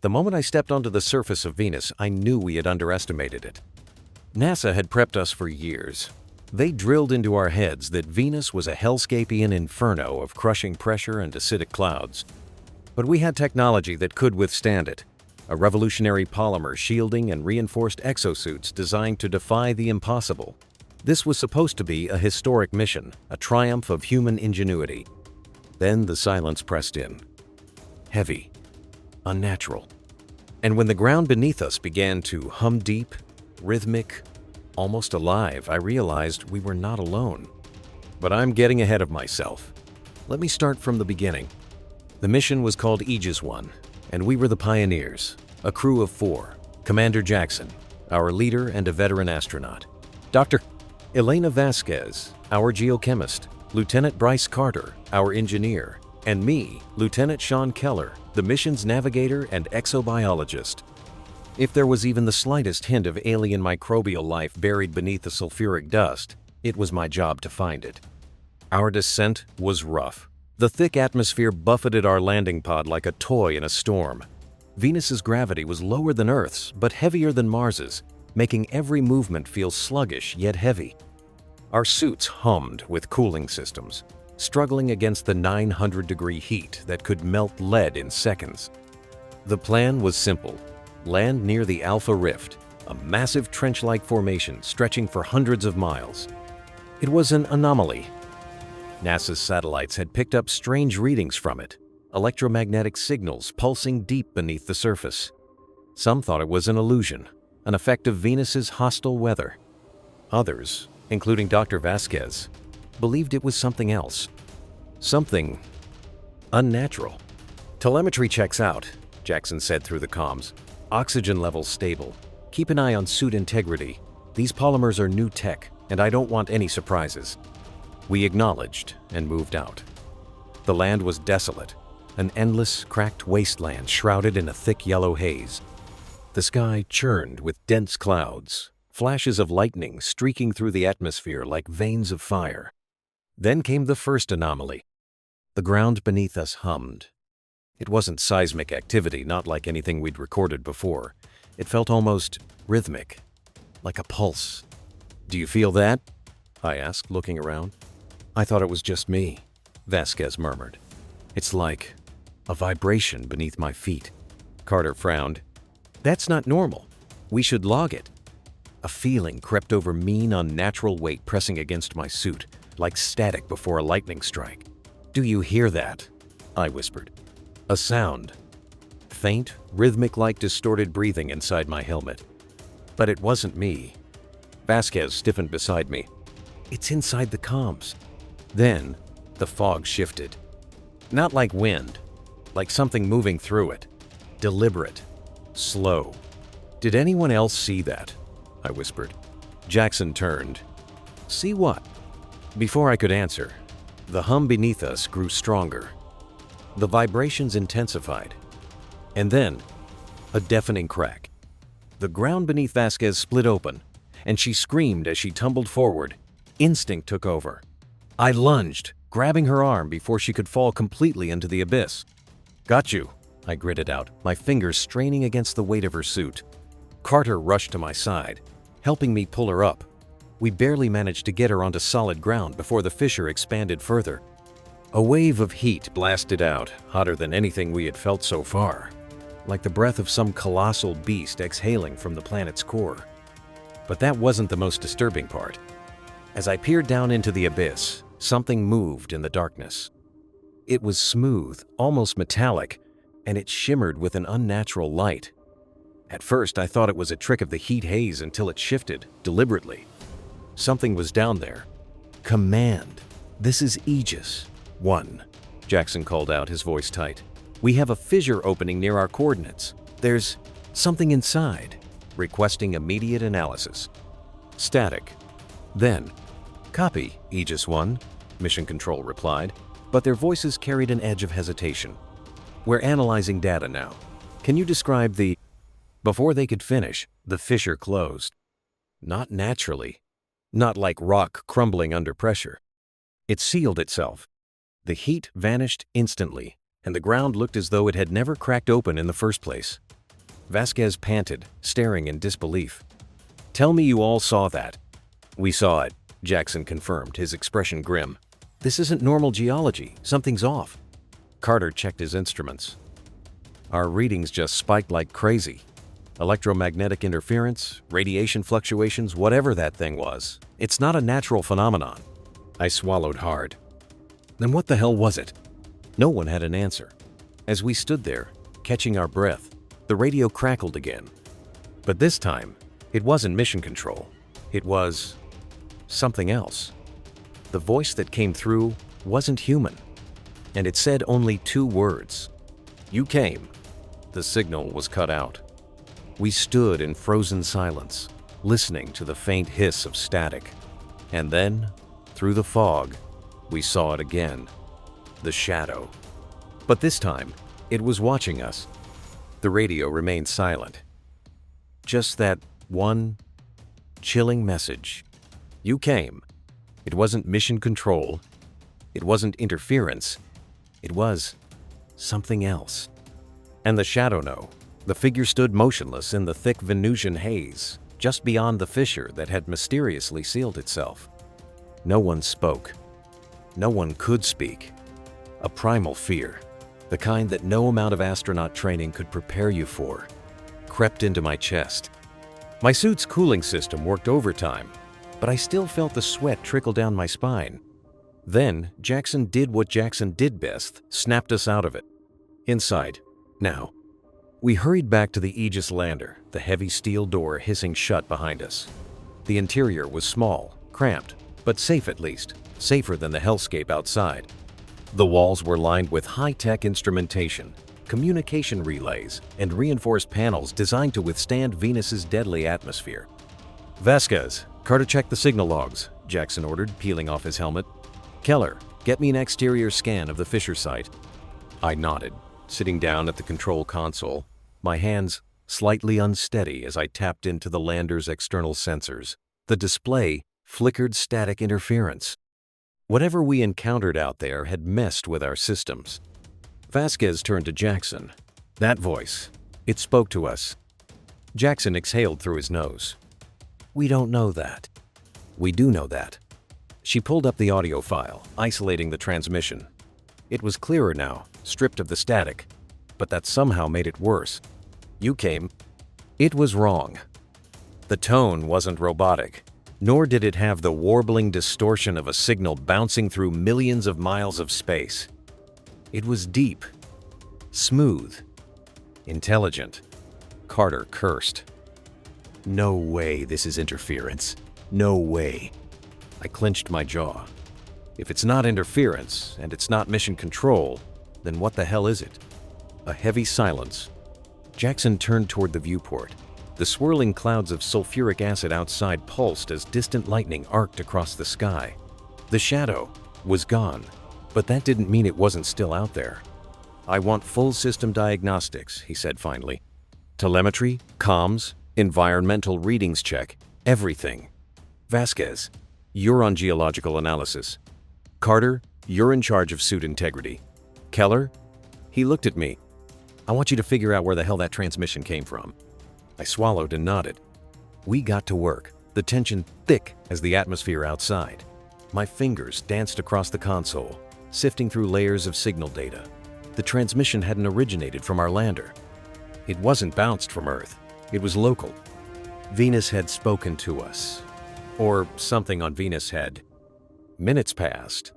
The moment I stepped onto the surface of Venus, I knew we had underestimated it. NASA had prepped us for years. They drilled into our heads that Venus was a hellscapian inferno of crushing pressure and acidic clouds. But we had technology that could withstand it. A revolutionary polymer shielding and reinforced exosuits designed to defy the impossible. This was supposed to be a historic mission, a triumph of human ingenuity. Then the silence pressed in. Heavy. Unnatural. And when the ground beneath us began to hum deep, rhythmic, almost alive, I realized we were not alone. But I'm getting ahead of myself. Let me start from the beginning. The mission was called Aegis 1, and we were the pioneers, a crew of 4. Commander Jackson, our leader and a veteran astronaut. Dr. Elena Vasquez, our geochemist. Lieutenant Bryce Carter, our engineer. And me, Lieutenant Sean Keller, the mission's navigator and exobiologist. If there was even the slightest hint of alien microbial life buried beneath the sulfuric dust, it was my job to find it. Our descent was rough. The thick atmosphere buffeted our landing pod like a toy in a storm. Venus's gravity was lower than Earth's, but heavier than Mars's, making every movement feel sluggish yet heavy. Our suits hummed with cooling systems, struggling against the 900-degree heat that could melt lead in seconds. The plan was simple. Land near the Alpha Rift, a massive trench-like formation stretching for hundreds of miles. It was an anomaly. NASA's satellites had picked up strange readings from it, electromagnetic signals pulsing deep beneath the surface. Some thought it was an illusion, an effect of Venus's hostile weather. Others, including Dr. Vasquez, believed it was something else. Something unnatural. "Telemetry checks out," Jackson said through the comms. "Oxygen levels stable. Keep an eye on suit integrity. These polymers are new tech, and I don't want any surprises." We acknowledged and moved out. The land was desolate, an endless, cracked wasteland shrouded in a thick yellow haze. The sky churned with dense clouds, flashes of lightning streaking through the atmosphere like veins of fire. Then came the first anomaly. The ground beneath us hummed. It wasn't seismic activity, not like anything we'd recorded before. It felt almost rhythmic, like a pulse. "Do you feel that?" I asked, looking around. "I thought it was just me," Vasquez murmured. "It's like a vibration beneath my feet." Carter frowned. "That's not normal. We should log it." A feeling crept over mean, unnatural weight pressing against my suit, like static before a lightning strike. "Do you hear that?" I whispered. A sound. Faint, rhythmic-like distorted breathing inside my helmet. But it wasn't me. Vasquez stiffened beside me. "It's inside the comms." Then, the fog shifted. Not like wind, like something moving through it. Deliberate. Slow. "Did anyone else see that?" I whispered. Jackson turned. "See what?" Before I could answer, the hum beneath us grew stronger. The vibrations intensified. And then, a deafening crack. The ground beneath Vasquez split open, and she screamed as she tumbled forward. Instinct took over. I lunged, grabbing her arm before she could fall completely into the abyss. "Got you," I gritted out, my fingers straining against the weight of her suit. Carter rushed to my side, helping me pull her up. We barely managed to get her onto solid ground before the fissure expanded further. A wave of heat blasted out, hotter than anything we had felt so far, like the breath of some colossal beast exhaling from the planet's core. But that wasn't the most disturbing part. As I peered down into the abyss, something moved in the darkness. It was smooth, almost metallic, and it shimmered with an unnatural light. At first, I thought it was a trick of the heat haze until it shifted, deliberately. Something was down there. "Command. This is Aegis 1, Jackson called out, his voice tight. "We have a fissure opening near our coordinates. There's something inside, requesting immediate analysis." Static. Then, "Copy, Aegis 1, Mission Control replied, but their voices carried an edge of hesitation. "We're analyzing data now. Can you describe the—" Before they could finish, the fissure closed. Not naturally. Not like rock crumbling under pressure. It sealed itself. The heat vanished instantly, and the ground looked as though it had never cracked open in the first place. Vasquez panted, staring in disbelief. "Tell me you all saw that." "We saw it," Jackson confirmed, his expression grim. "This isn't normal geology. Something's off." Carter checked his instruments. "Our readings just spiked like crazy. Electromagnetic interference, radiation fluctuations, whatever that thing was. It's not a natural phenomenon." I swallowed hard. Then what the hell was it? No one had an answer. As we stood there, catching our breath, the radio crackled again. But this time, it wasn't mission control. It was something else. The voice that came through wasn't human, and it said only 2 words. "You came." The signal was cut out. We stood in frozen silence, listening to the faint hiss of static. And then, through the fog, we saw it again. The shadow. But this time, it was watching us. The radio remained silent. Just that one chilling message. "You came." It wasn't mission control. It wasn't interference. It was something else. And the shadow no. The figure stood motionless in the thick Venusian haze, just beyond the fissure that had mysteriously sealed itself. No one spoke. No one could speak. A primal fear, the kind that no amount of astronaut training could prepare you for, crept into my chest. My suit's cooling system worked overtime, but I still felt the sweat trickle down my spine. Then Jackson did what Jackson did best, snapped us out of it. Inside, now. We hurried back to the Aegis lander, the heavy steel door hissing shut behind us. The interior was small, cramped, but safe at least, safer than the hellscape outside. The walls were lined with high-tech instrumentation, communication relays, and reinforced panels designed to withstand Venus's deadly atmosphere. "Vasquez, Carter check the signal logs," Jackson ordered, peeling off his helmet. "Keller, get me an exterior scan of the fissure site." I nodded, sitting down at the control console, my hands slightly unsteady as I tapped into the lander's external sensors. The display flickered static interference. Whatever we encountered out there had messed with our systems. Vasquez turned to Jackson. "That voice, it spoke to us." Jackson exhaled through his nose. "We don't know that." "We do know that." She pulled up the audio file, isolating the transmission. It was clearer now, stripped of the static, but that somehow made it worse. "You came." It was wrong. The tone wasn't robotic, nor did it have the warbling distortion of a signal bouncing through millions of miles of space. It was deep, smooth, intelligent. Carter cursed. "No way this is interference. No way." I clenched my jaw. If it's not interference, and it's not mission control, then what the hell is it? A heavy silence. Jackson turned toward the viewport. The swirling clouds of sulfuric acid outside pulsed as distant lightning arced across the sky. The shadow was gone, but that didn't mean it wasn't still out there. "I want full system diagnostics," he said finally. "Telemetry, comms, environmental readings check, everything. Vasquez, you're on geological analysis. Carter, you're in charge of suit integrity. Keller?" He looked at me. "I want you to figure out where the hell that transmission came from." I swallowed and nodded. We got to work, the tension thick as the atmosphere outside. My fingers danced across the console, sifting through layers of signal data. The transmission hadn't originated from our lander. It wasn't bounced from Earth. It was local. Venus had spoken to us. Or something on Venus had. Minutes passed.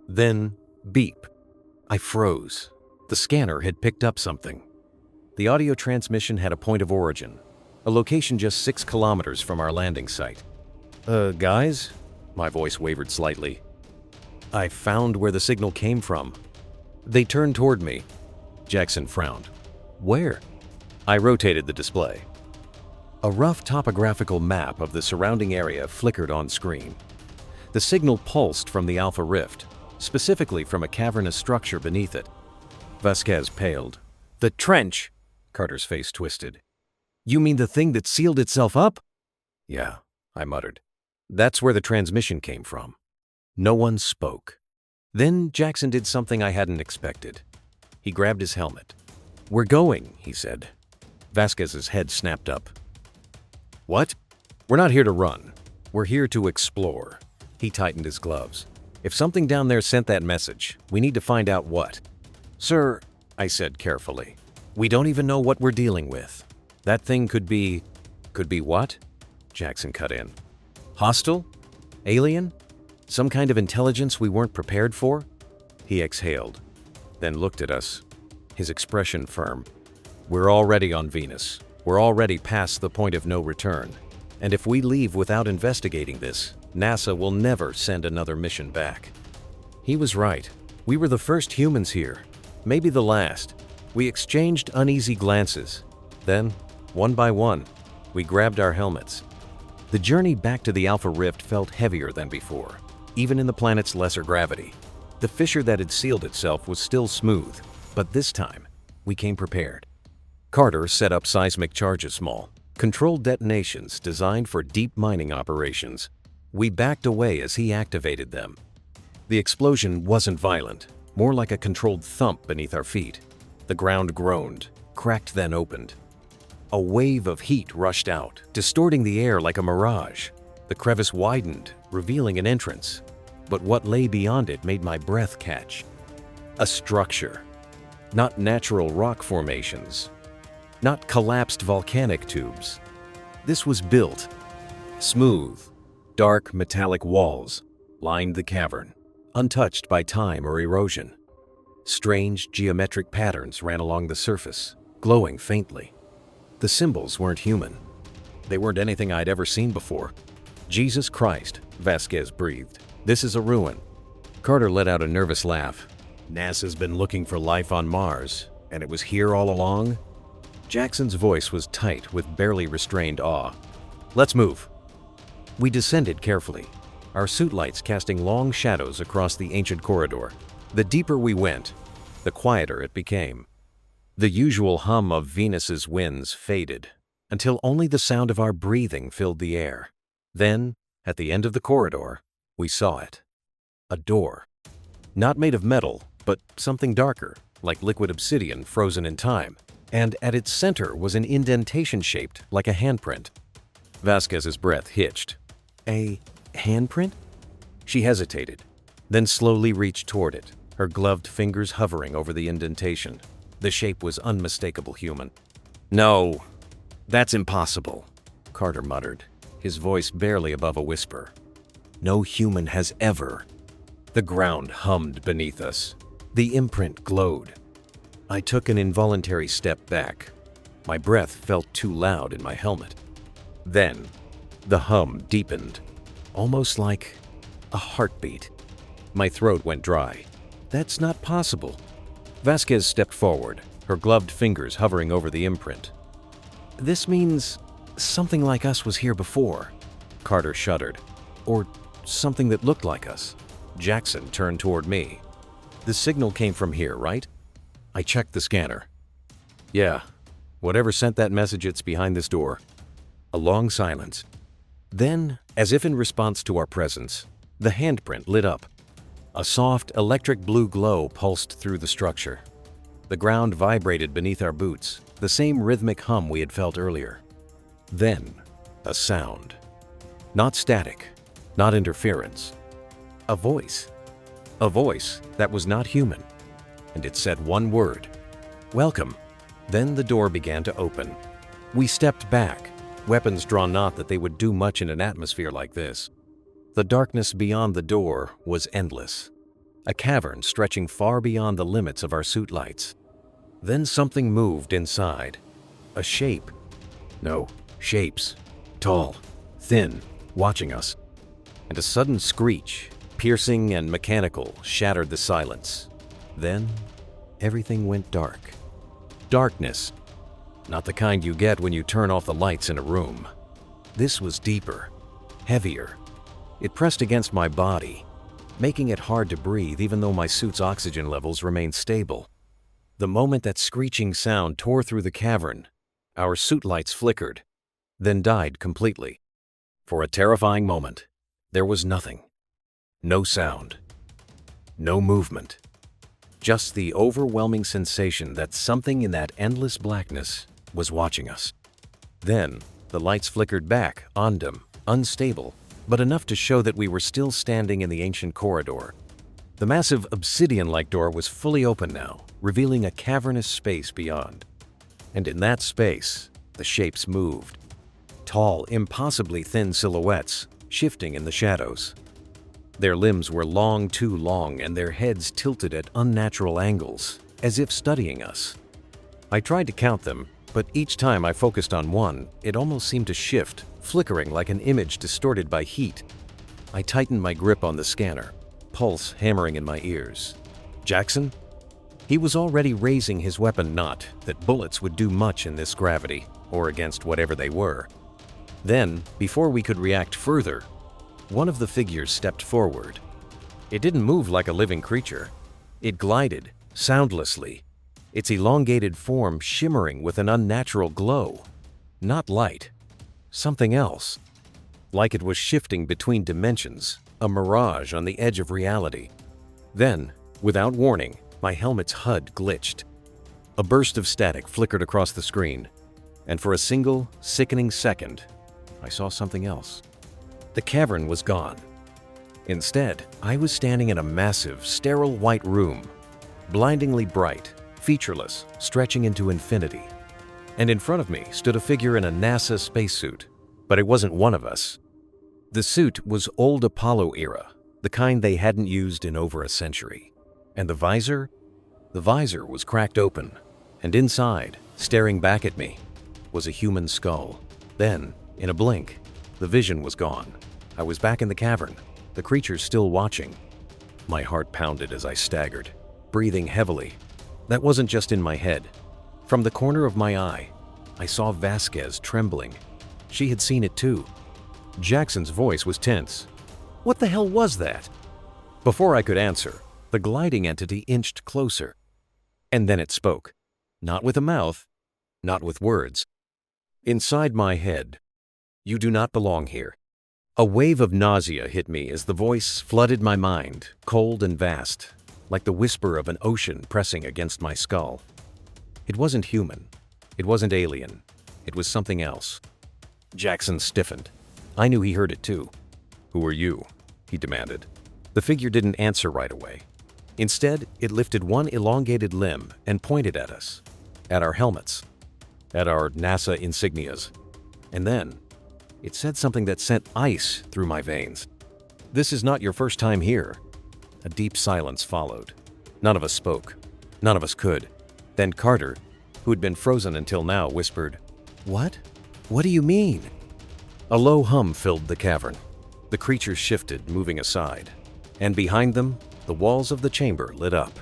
Then, beep. I froze. The scanner had picked up something. The audio transmission had a point of origin, a location just 6 kilometers from our landing site. Guys?" My voice wavered slightly. "I found where the signal came from." They turned toward me. Jackson frowned. "Where?" I rotated the display. A rough topographical map of the surrounding area flickered on screen. The signal pulsed from the Alpha Rift, specifically from a cavernous structure beneath it. Vasquez paled. "The trench!" Carter's face twisted. "You mean the thing that sealed itself up?" "Yeah," I muttered. "That's where the transmission came from." No one spoke. Then Jackson did something I hadn't expected. He grabbed his helmet. "We're going," he said. Vasquez's head snapped up. What? We're not here to run. We're here to explore. He tightened his gloves. If something down there sent that message, we need to find out what. Sir, I said carefully, we don't even know what we're dealing with. That thing could be what? Jackson cut in. Hostile? Alien? Some kind of intelligence we weren't prepared for? He exhaled, then looked at us, his expression firm. We're already on Venus. We're already past the point of no return. And if we leave without investigating this, NASA will never send another mission back. He was right. We were the first humans here, maybe the last. We exchanged uneasy glances. Then, one by one, we grabbed our helmets. The journey back to the Alpha Rift felt heavier than before, even in the planet's lesser gravity. The fissure that had sealed itself was still smooth, but this time, we came prepared. Carter set up seismic charges, small, controlled detonations designed for deep mining operations. We backed away as he activated them. The explosion wasn't violent, more like a controlled thump beneath our feet. The ground groaned, cracked then opened. A wave of heat rushed out, distorting the air like a mirage. The crevice widened, revealing an entrance. But what lay beyond it made my breath catch. A structure. Not natural rock formations. Not collapsed volcanic tubes. This was built. Smooth, dark metallic walls lined the cavern, untouched by time or erosion. Strange geometric patterns ran along the surface, glowing faintly. The symbols weren't human. They weren't anything I'd ever seen before. Jesus Christ, Vasquez breathed. This is a ruin. Carter let out a nervous laugh. NASA's been looking for life on Mars, and it was here all along? Jackson's voice was tight with barely restrained awe. Let's move. We descended carefully, our suit lights casting long shadows across the ancient corridor. The deeper we went, the quieter it became. The usual hum of Venus's winds faded, until only the sound of our breathing filled the air. Then, at the end of the corridor, we saw it. A door. Not made of metal, but something darker, like liquid obsidian frozen in time. And at its center was an indentation shaped like a handprint. Vasquez's breath hitched. A handprint? She hesitated, then slowly reached toward it, her gloved fingers hovering over the indentation. The shape was unmistakable human. No, that's impossible, Carter muttered, his voice barely above a whisper. No human has ever. The ground hummed beneath us. The imprint glowed. I took an involuntary step back. My breath felt too loud in my helmet. Then, the hum deepened, almost like a heartbeat. My throat went dry. That's not possible. Vasquez stepped forward, her gloved fingers hovering over the imprint. This means something like us was here before. Carter shuddered. Or something that looked like us. Jackson turned toward me. The signal came from here, right? I checked the scanner. Yeah, whatever sent that message, it's behind this door. A long silence. Then, as if in response to our presence, the handprint lit up. A soft, electric blue glow pulsed through the structure. The ground vibrated beneath our boots, the same rhythmic hum we had felt earlier. Then, a sound. Not static, not interference. A voice. A voice that was not human. And it said one word. Welcome. Then the door began to open. We stepped back, weapons drawn, not that they would do much in an atmosphere like this. The darkness beyond the door was endless. A cavern stretching far beyond the limits of our suit lights. Then something moved inside. A shape. No, shapes. Tall, thin, watching us. And a sudden screech, piercing and mechanical, shattered the silence. Then, everything went dark. Darkness. Not the kind you get when you turn off the lights in a room. This was deeper, heavier. It pressed against my body, making it hard to breathe even though my suit's oxygen levels remained stable. The moment that screeching sound tore through the cavern, our suit lights flickered, then died completely. For a terrifying moment, there was nothing. No sound. No movement. Just the overwhelming sensation that something in that endless blackness was watching us. Then, the lights flickered back, on dim, unstable, but enough to show that we were still standing in the ancient corridor. The massive obsidian-like door was fully open now, revealing a cavernous space beyond. And in that space, the shapes moved. Tall, impossibly thin silhouettes, shifting in the shadows. Their limbs were long, too long, and their heads tilted at unnatural angles, as if studying us. I tried to count them, but each time I focused on one, it almost seemed to shift, flickering like an image distorted by heat. I tightened my grip on the scanner, pulse hammering in my ears. Jackson? He was already raising his weapon, not that bullets would do much in this gravity, or against whatever they were. Then, before we could react further, one of the figures stepped forward. It didn't move like a living creature. It glided, soundlessly, its elongated form shimmering with an unnatural glow. Not light. Something else. Like it was shifting between dimensions, a mirage on the edge of reality. Then, without warning, my helmet's HUD glitched. A burst of static flickered across the screen, and for a single, sickening second, I saw something else. The cavern was gone. Instead, I was standing in a massive, sterile white room, blindingly bright, featureless, stretching into infinity. And in front of me stood a figure in a NASA spacesuit, but it wasn't one of us. The suit was old Apollo era, the kind they hadn't used in over a century. And the visor? The visor was cracked open, and inside, staring back at me, was a human skull. Then, in a blink, the vision was gone. I was back in the cavern, the creature still watching. My heart pounded as I staggered, breathing heavily. That wasn't just in my head. From the corner of my eye, I saw Vasquez trembling. She had seen it too. Jackson's voice was tense. What the hell was that? Before I could answer, the gliding entity inched closer. And then it spoke. Not with a mouth, not with words. Inside my head, "You do not belong here." A wave of nausea hit me as the voice flooded my mind, cold and vast, like the whisper of an ocean pressing against my skull. It wasn't human. It wasn't alien. It was something else. Jackson stiffened. I knew he heard it too. "Who are you?" he demanded. The figure didn't answer right away. Instead, it lifted one elongated limb and pointed at us, at our helmets, at our NASA insignias. And then, it said something that sent ice through my veins. "This is not your first time here." A deep silence followed. None of us spoke. None of us could. Then Carter, who had been frozen until now, whispered, "What? What do you mean?" A low hum filled the cavern. The creatures shifted, moving aside. And behind them, the walls of the chamber lit up.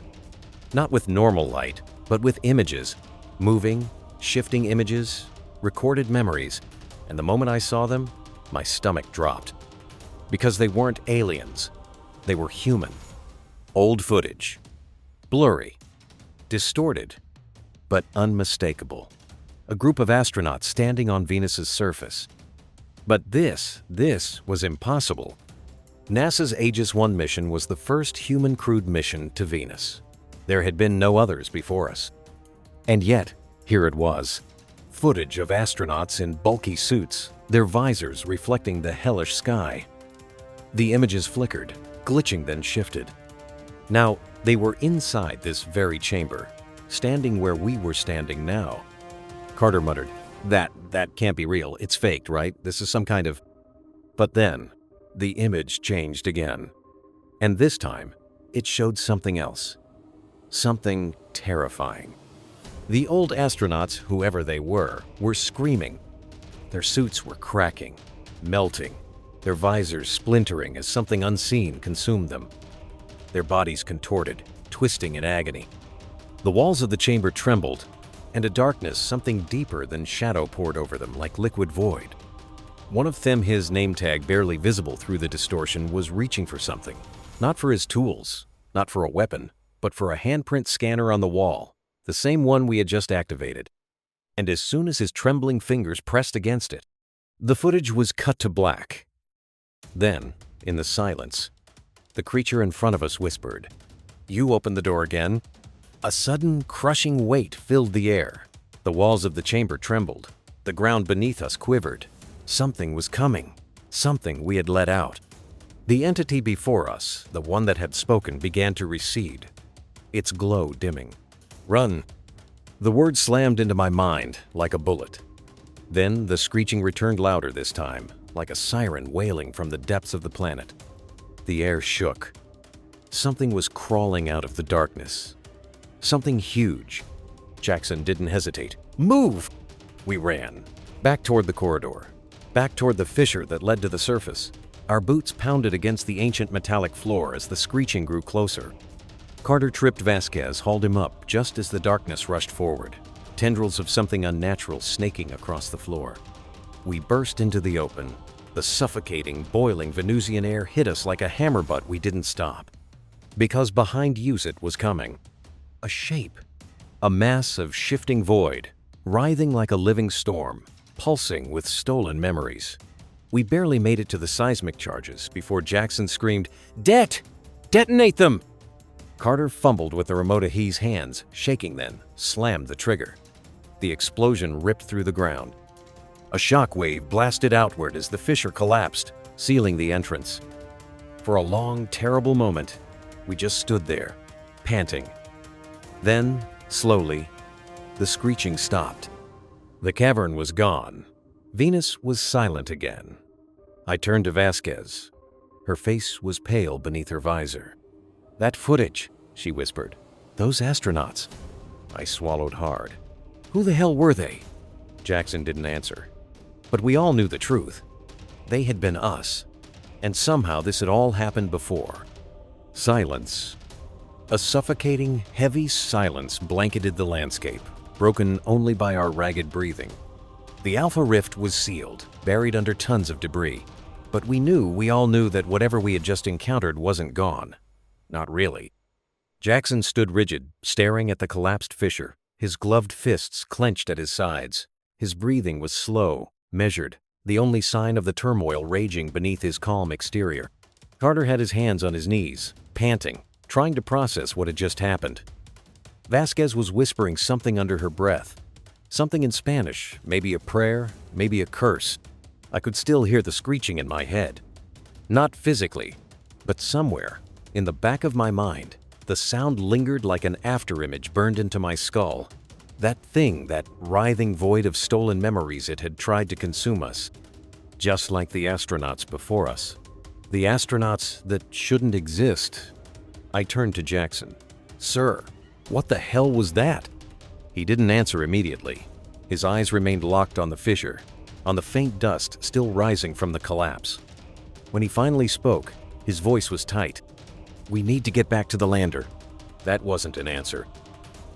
Not with normal light, but with images. Moving, shifting images, recorded memories. And the moment I saw them, my stomach dropped. Because they weren't aliens. They were human. Old footage. Blurry. Distorted. But unmistakable. A group of astronauts standing on Venus's surface. But this was impossible. NASA's Aegis 1 mission was the first human-crewed mission to Venus. There had been no others before us. And yet, here it was. Footage of astronauts in bulky suits, their visors reflecting the hellish sky. The images flickered, glitching then shifted. Now, they were inside this very chamber, standing where we were standing now. Carter muttered, That can't be real. It's faked, right? This is some kind of..." But then, the image changed again. And this time, it showed something else. Something terrifying. The old astronauts, whoever they were screaming. Their suits were cracking, melting, their visors splintering as something unseen consumed them. Their bodies contorted, twisting in agony. The walls of the chamber trembled, and a darkness something deeper than shadow poured over them like liquid void. One of them, his name tag barely visible through the distortion, was reaching for something. Not for his tools, not for a weapon, but for a handprint scanner on the wall, the same one we had just activated. And as soon as his trembling fingers pressed against it, the footage was cut to black. Then, in the silence, the creature in front of us whispered, "You open the door again." A sudden, crushing weight filled the air. The walls of the chamber trembled. The ground beneath us quivered. Something was coming. Something we had let out. The entity before us, the one that had spoken, began to recede, its glow dimming. "Run!" The word slammed into my mind like a bullet. Then the screeching returned louder this time, like a siren wailing from the depths of the planet. The air shook. Something was crawling out of the darkness. Something huge. Jackson didn't hesitate. "Move!" We ran. Back toward the corridor. Back toward the fissure that led to the surface. Our boots pounded against the ancient metallic floor as the screeching grew closer. Carter tripped Vasquez, hauled him up just as the darkness rushed forward, tendrils of something unnatural snaking across the floor. We burst into the open. The suffocating, boiling Venusian air hit us like a hammer, but we didn't stop. Because behind It was coming. A shape. A mass of shifting void, writhing like a living storm, pulsing with stolen memories. We barely made it to the seismic charges before Jackson screamed, Detonate them!" Carter fumbled with the remote of his hands, shaking then, slammed the trigger. The explosion ripped through the ground. A shock wave blasted outward as the fissure collapsed, sealing the entrance. For a long, terrible moment, we just stood there, panting. Then, slowly, the screeching stopped. The cavern was gone. Venus was silent again. I turned to Vasquez. Her face was pale beneath her visor. "That footage," she whispered. "Those astronauts." I swallowed hard. Who the hell were they? Jackson didn't answer. But we all knew the truth. They had been us. And somehow this had all happened before. Silence. A suffocating, heavy silence blanketed the landscape, broken only by our ragged breathing. The Alpha Rift was sealed, buried under tons of debris. But we all knew that whatever we had just encountered wasn't gone. Not really. Jackson stood rigid, staring at the collapsed fissure, his gloved fists clenched at his sides. His breathing was slow, measured, the only sign of the turmoil raging beneath his calm exterior. Carter had his hands on his knees, panting, trying to process what had just happened. Vasquez was whispering something under her breath. Something in Spanish, maybe a prayer, maybe a curse. I could still hear the screeching in my head. Not physically, but somewhere, in the back of my mind, the sound lingered like an afterimage burned into my skull. That thing, that writhing void of stolen memories, it had tried to consume us. Just like the astronauts before us. The astronauts that shouldn't exist. I turned to Jackson. "Sir, what the hell was that?" He didn't answer immediately. His eyes remained locked on the fissure, on the faint dust still rising from the collapse. When he finally spoke, his voice was tight. "We need to get back to the lander." That wasn't an answer.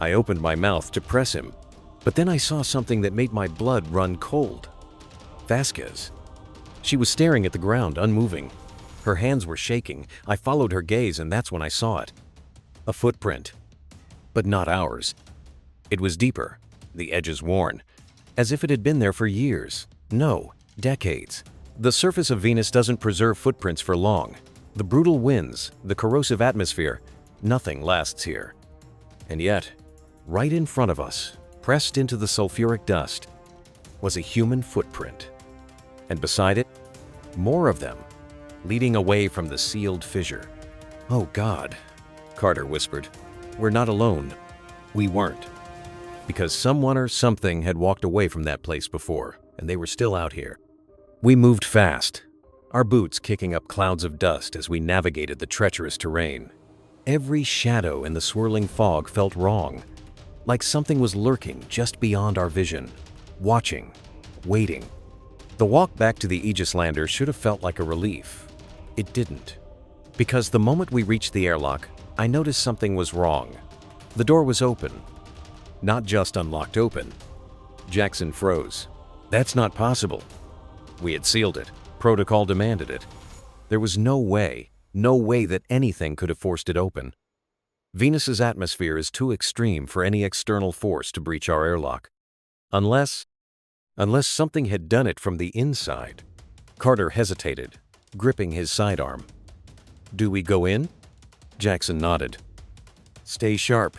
I opened my mouth to press him, but then I saw something that made my blood run cold. Vasquez. She was staring at the ground, unmoving. Her hands were shaking. I followed her gaze, and that's when I saw it. A footprint. But not ours. It was deeper, the edges worn, as if it had been there for years. No, decades. The surface of Venus doesn't preserve footprints for long. The brutal winds, the corrosive atmosphere, nothing lasts here. And yet, right in front of us, pressed into the sulfuric dust, was a human footprint. And beside it, more of them, leading away from the sealed fissure. "Oh God," Carter whispered. "We're not alone." We weren't. Because someone or something had walked away from that place before, and they were still out here. We moved fast, our boots kicking up clouds of dust as we navigated the treacherous terrain. Every shadow in the swirling fog felt wrong, like something was lurking just beyond our vision, watching, waiting. The walk back to the Aegis lander should have felt like a relief. It didn't. Because the moment we reached the airlock, I noticed something was wrong. The door was open. Not just unlocked open. Jackson froze. "That's not possible." We had sealed it. Protocol demanded it. There was no way that anything could have forced it open. Venus's atmosphere is too extreme for any external force to breach our airlock. Unless something had done it from the inside. Carter hesitated, gripping his sidearm. "Do we go in?" Jackson nodded. "Stay sharp."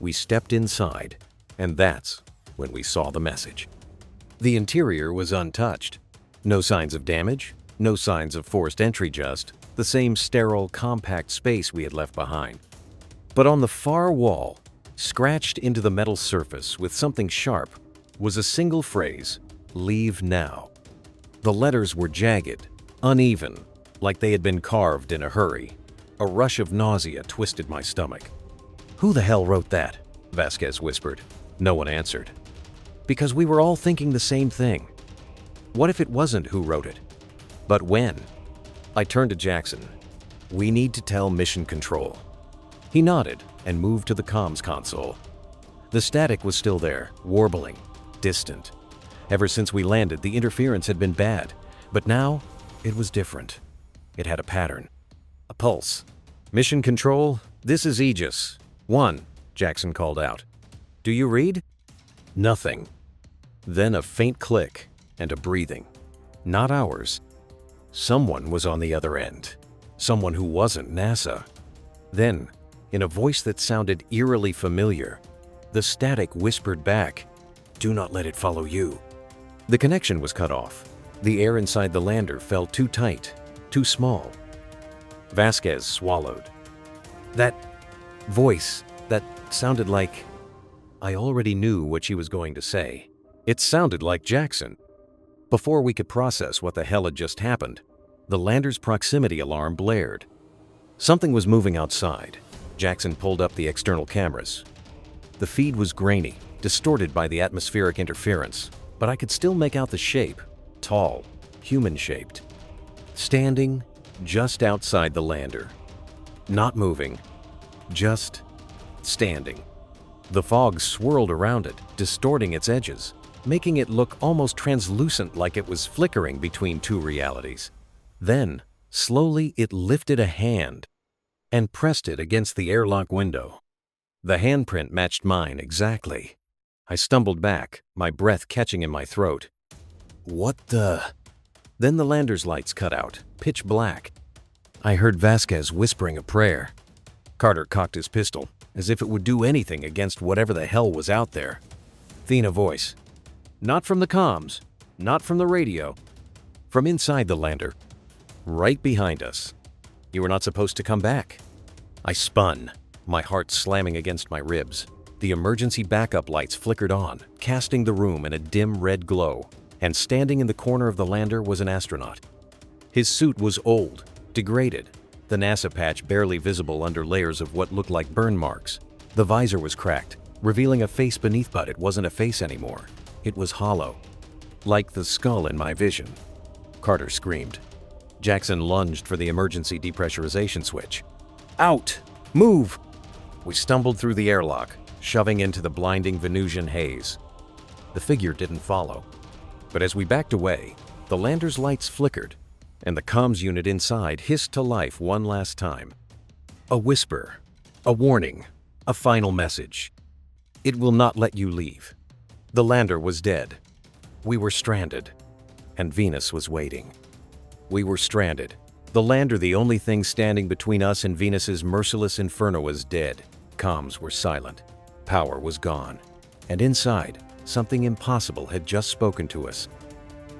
We stepped inside, and that's when we saw the message. The interior was untouched. No signs of damage, no signs of forced entry, just the same sterile, compact space we had left behind. But on the far wall, scratched into the metal surface with something sharp, was a single phrase, "Leave now." The letters were jagged, uneven, like they had been carved in a hurry. A rush of nausea twisted my stomach. "Who the hell wrote that?" Vasquez whispered. No one answered. Because we were all thinking the same thing. What if it wasn't who wrote it? But when? I turned to Jackson. "We need to tell Mission Control." He nodded and moved to the comms console. The static was still there, warbling, distant. Ever since we landed, the interference had been bad, but now it was different. It had a pattern, a pulse. "Mission Control, this is Aegis 1, Jackson called out. "Do you read?" Nothing. Then a faint click and a breathing. Not ours. Someone was on the other end. Someone who wasn't NASA. Then, in a voice that sounded eerily familiar, the static whispered back, "Do not let it follow you." The connection was cut off. The air inside the lander felt too tight, too small. Vasquez swallowed. That voice, that sounded like... I already knew what she was going to say. It sounded like Jackson. Before we could process what the hell had just happened, the lander's proximity alarm blared. Something was moving outside. Jackson pulled up the external cameras. The feed was grainy, distorted by the atmospheric interference, but I could still make out the shape, tall, human-shaped. Standing just outside the lander. Not moving, just standing. The fog swirled around it, distorting its edges, making it look almost translucent, like it was flickering between two realities. Then, slowly, it lifted a hand and pressed it against the airlock window. The handprint matched mine exactly. I stumbled back, my breath catching in my throat. What the... Then the lander's lights cut out, pitch black. I heard Vasquez whispering a prayer. Carter cocked his pistol, as if it would do anything against whatever the hell was out there. Thin voice. Not from the comms, not from the radio. From inside the lander. Right behind us. You were not supposed to come back. I spun, my heart slamming against my ribs. The emergency backup lights flickered on, casting the room in a dim red glow, and standing in the corner of the lander was an astronaut. His suit was old, degraded, the NASA patch barely visible under layers of what looked like burn marks. The visor was cracked, revealing a face beneath, but it wasn't a face anymore. It was hollow, like the skull in my vision. Carter screamed. Jackson lunged for the emergency depressurization switch. Out! Move! We stumbled through the airlock, shoving into the blinding Venusian haze. The figure didn't follow. But as we backed away, the lander's lights flickered, and the comms unit inside hissed to life one last time. A whisper, a warning, a final message. It will not let you leave. The lander was dead. We were stranded, and Venus was waiting. We were stranded. The lander, the only thing standing between us and Venus's merciless inferno, was dead. Comms were silent. Power was gone. And inside, something impossible had just spoken to us.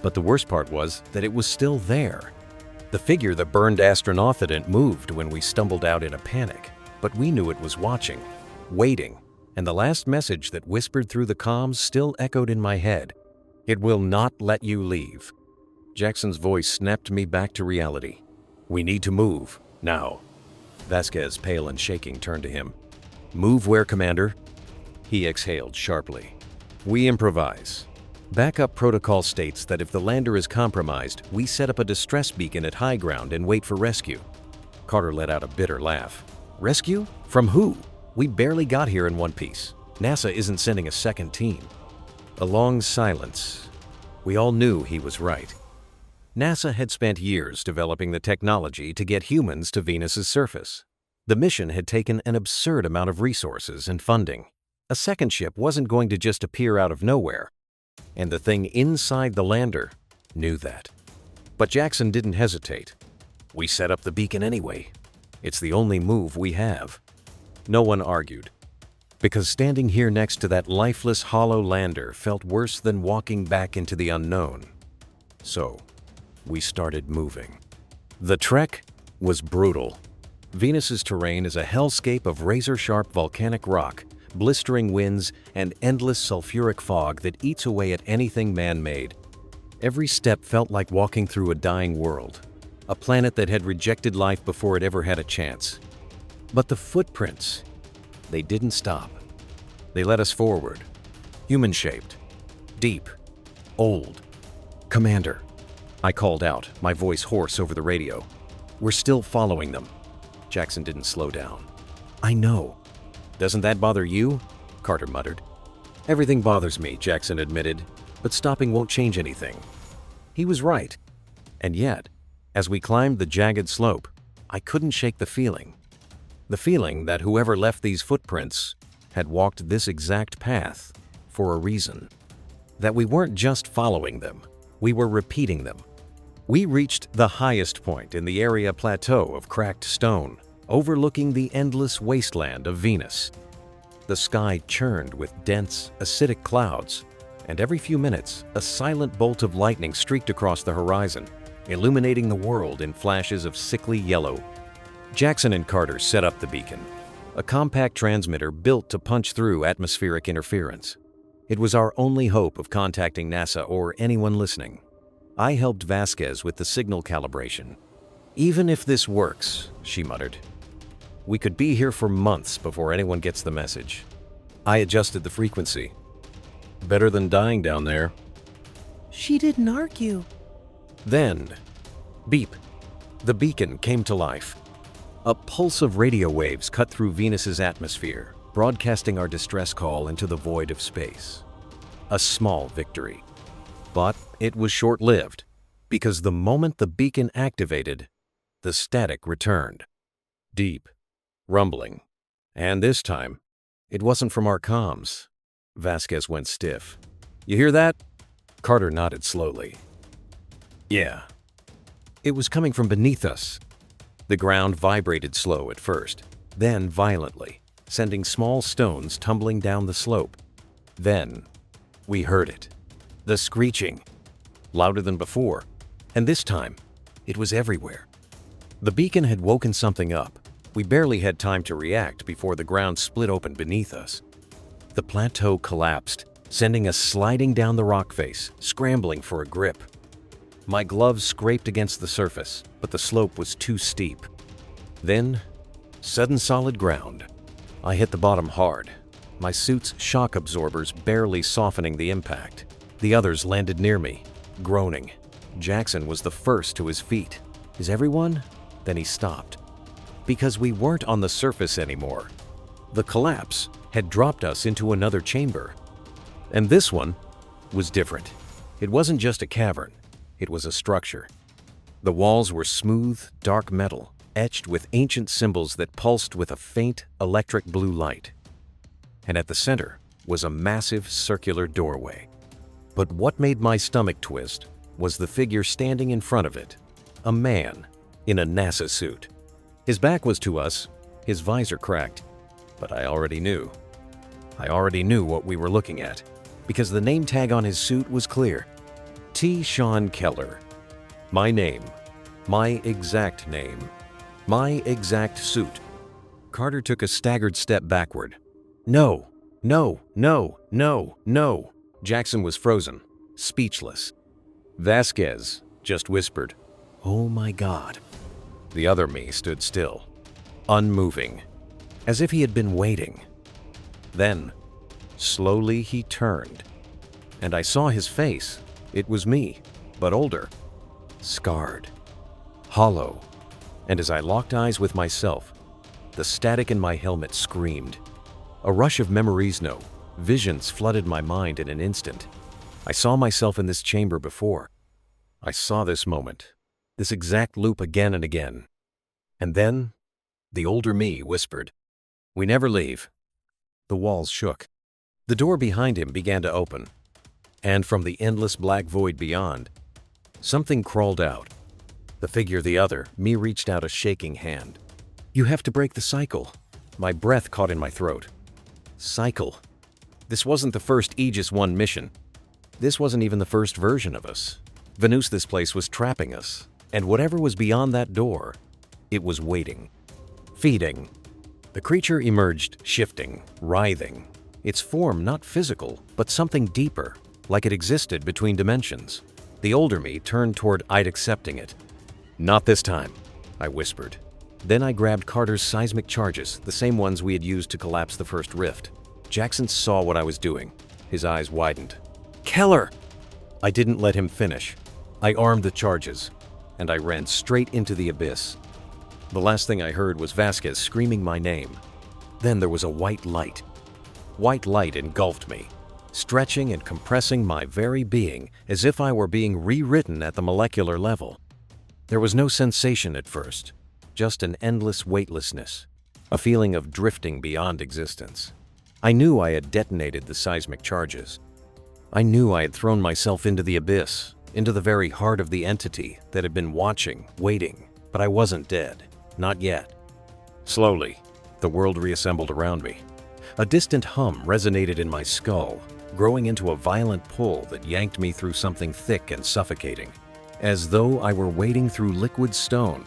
But the worst part was that it was still there. The figure that burned Astronaut hadn't moved when we stumbled out in a panic, but we knew it was watching, waiting, and the last message that whispered through the comms still echoed in my head. It will not let you leave. Jackson's voice snapped me back to reality. We need to move, now. Vasquez, pale and shaking, turned to him. Move where, Commander? He exhaled sharply. We improvise. Backup protocol states that if the lander is compromised, we set up a distress beacon at high ground and wait for rescue. Carter let out a bitter laugh. Rescue? From who? We barely got here in one piece. NASA isn't sending a second team. A long silence. We all knew he was right. NASA had spent years developing the technology to get humans to Venus's surface. The mission had taken an absurd amount of resources and funding. A second ship wasn't going to just appear out of nowhere. And the thing inside the lander knew that. But Jackson didn't hesitate. We set up the beacon anyway. It's the only move we have. No one argued. Because standing here next to that lifeless hollow lander felt worse than walking back into the unknown. So, we started moving. The trek was brutal. Venus's terrain is a hellscape of razor-sharp volcanic rock, blistering winds, and endless sulfuric fog that eats away at anything man-made. Every step felt like walking through a dying world, a planet that had rejected life before it ever had a chance. But the footprints, they didn't stop. They led us forward, human-shaped, deep, old. "Commander," I called out, my voice hoarse over the radio. "We're still following them." Jackson didn't slow down. "I know." "Doesn't that bother you?" Carter muttered. "Everything bothers me," Jackson admitted, "but stopping won't change anything." He was right. And yet, as we climbed the jagged slope, I couldn't shake the feeling. The feeling that whoever left these footprints had walked this exact path for a reason. That we weren't just following them, we were repeating them. We reached the highest point in the area plateau of cracked stone, overlooking the endless wasteland of Venus. The sky churned with dense, acidic clouds, and every few minutes, a silent bolt of lightning streaked across the horizon, illuminating the world in flashes of sickly yellow. Jackson and Carter set up the beacon, a compact transmitter built to punch through atmospheric interference. It was our only hope of contacting NASA or anyone listening. I helped Vasquez with the signal calibration. "Even if this works," she muttered, "we could be here for months before anyone gets the message." I adjusted the frequency. "Better than dying down there." She didn't argue. Then, beep, the beacon came to life. A pulse of radio waves cut through Venus's atmosphere, broadcasting our distress call into the void of space. A small victory. But it was short-lived, because the moment the beacon activated, the static returned. Deep, rumbling. And this time, it wasn't from our comms. Vasquez went stiff. "You hear that?" Carter nodded slowly. "Yeah." It was coming from beneath us. The ground vibrated slow at first, then violently, sending small stones tumbling down the slope. Then, we heard it. The screeching, louder than before, and this time, it was everywhere. The beacon had woken something up. We barely had time to react before the ground split open beneath us. The plateau collapsed, sending us sliding down the rock face, scrambling for a grip. My gloves scraped against the surface, but the slope was too steep. Then, sudden solid ground. I hit the bottom hard, my suit's shock absorbers barely softening the impact. The others landed near me, groaning. Jackson was the first to his feet. "Is everyone?" Then he stopped. Because we weren't on the surface anymore. The collapse had dropped us into another chamber. And this one was different. It wasn't just a cavern. It was a structure. The walls were smooth, dark metal, etched with ancient symbols that pulsed with a faint, electric blue light. And at the center was a massive circular doorway. But what made my stomach twist was the figure standing in front of it, a man in a NASA suit. His back was to us, his visor cracked, but I already knew. I already knew what we were looking at, because the name tag on his suit was clear. T. Sean Keller. My name. My exact name. My exact suit. Carter took a staggered step backward. "No, no, no, no, no." Jackson was frozen, speechless. Vasquez just whispered, "Oh my God." The other me stood still, unmoving, as if he had been waiting. Then, slowly he turned, and I saw his face. It was me, but older, scarred, hollow, and as I locked eyes with myself, the static in my helmet screamed. A rush of memories, visions flooded my mind in an instant. I saw myself in this chamber before. I saw this moment, this exact loop again and again. And then, the older me whispered, "We never leave." The walls shook. The door behind him began to open. And from the endless black void beyond, something crawled out. The figure the other, me reached out a shaking hand. "You have to break the cycle." My breath caught in my throat. Cycle. This wasn't the first Aegis 1 mission. This wasn't even the first version of us. Venus, this place was trapping us, and whatever was beyond that door, it was waiting. Feeding. The creature emerged, shifting, writhing. Its form not physical, but something deeper, like it existed between dimensions. The older me turned toward I'd accepting it. "Not this time," I whispered. Then I grabbed Carter's seismic charges, the same ones we had used to collapse the first rift. Jackson saw what I was doing. His eyes widened. "Keller!" I didn't let him finish. I armed the charges, and I ran straight into the abyss. The last thing I heard was Vasquez screaming my name. Then there was a white light. White light engulfed me, stretching and compressing my very being as if I were being rewritten at the molecular level. There was no sensation at first, just an endless weightlessness, a feeling of drifting beyond existence. I knew I had detonated the seismic charges. I knew I had thrown myself into the abyss, into the very heart of the entity that had been watching, waiting, but I wasn't dead. Not yet. Slowly, the world reassembled around me. A distant hum resonated in my skull, growing into a violent pull that yanked me through something thick and suffocating, as though I were wading through liquid stone.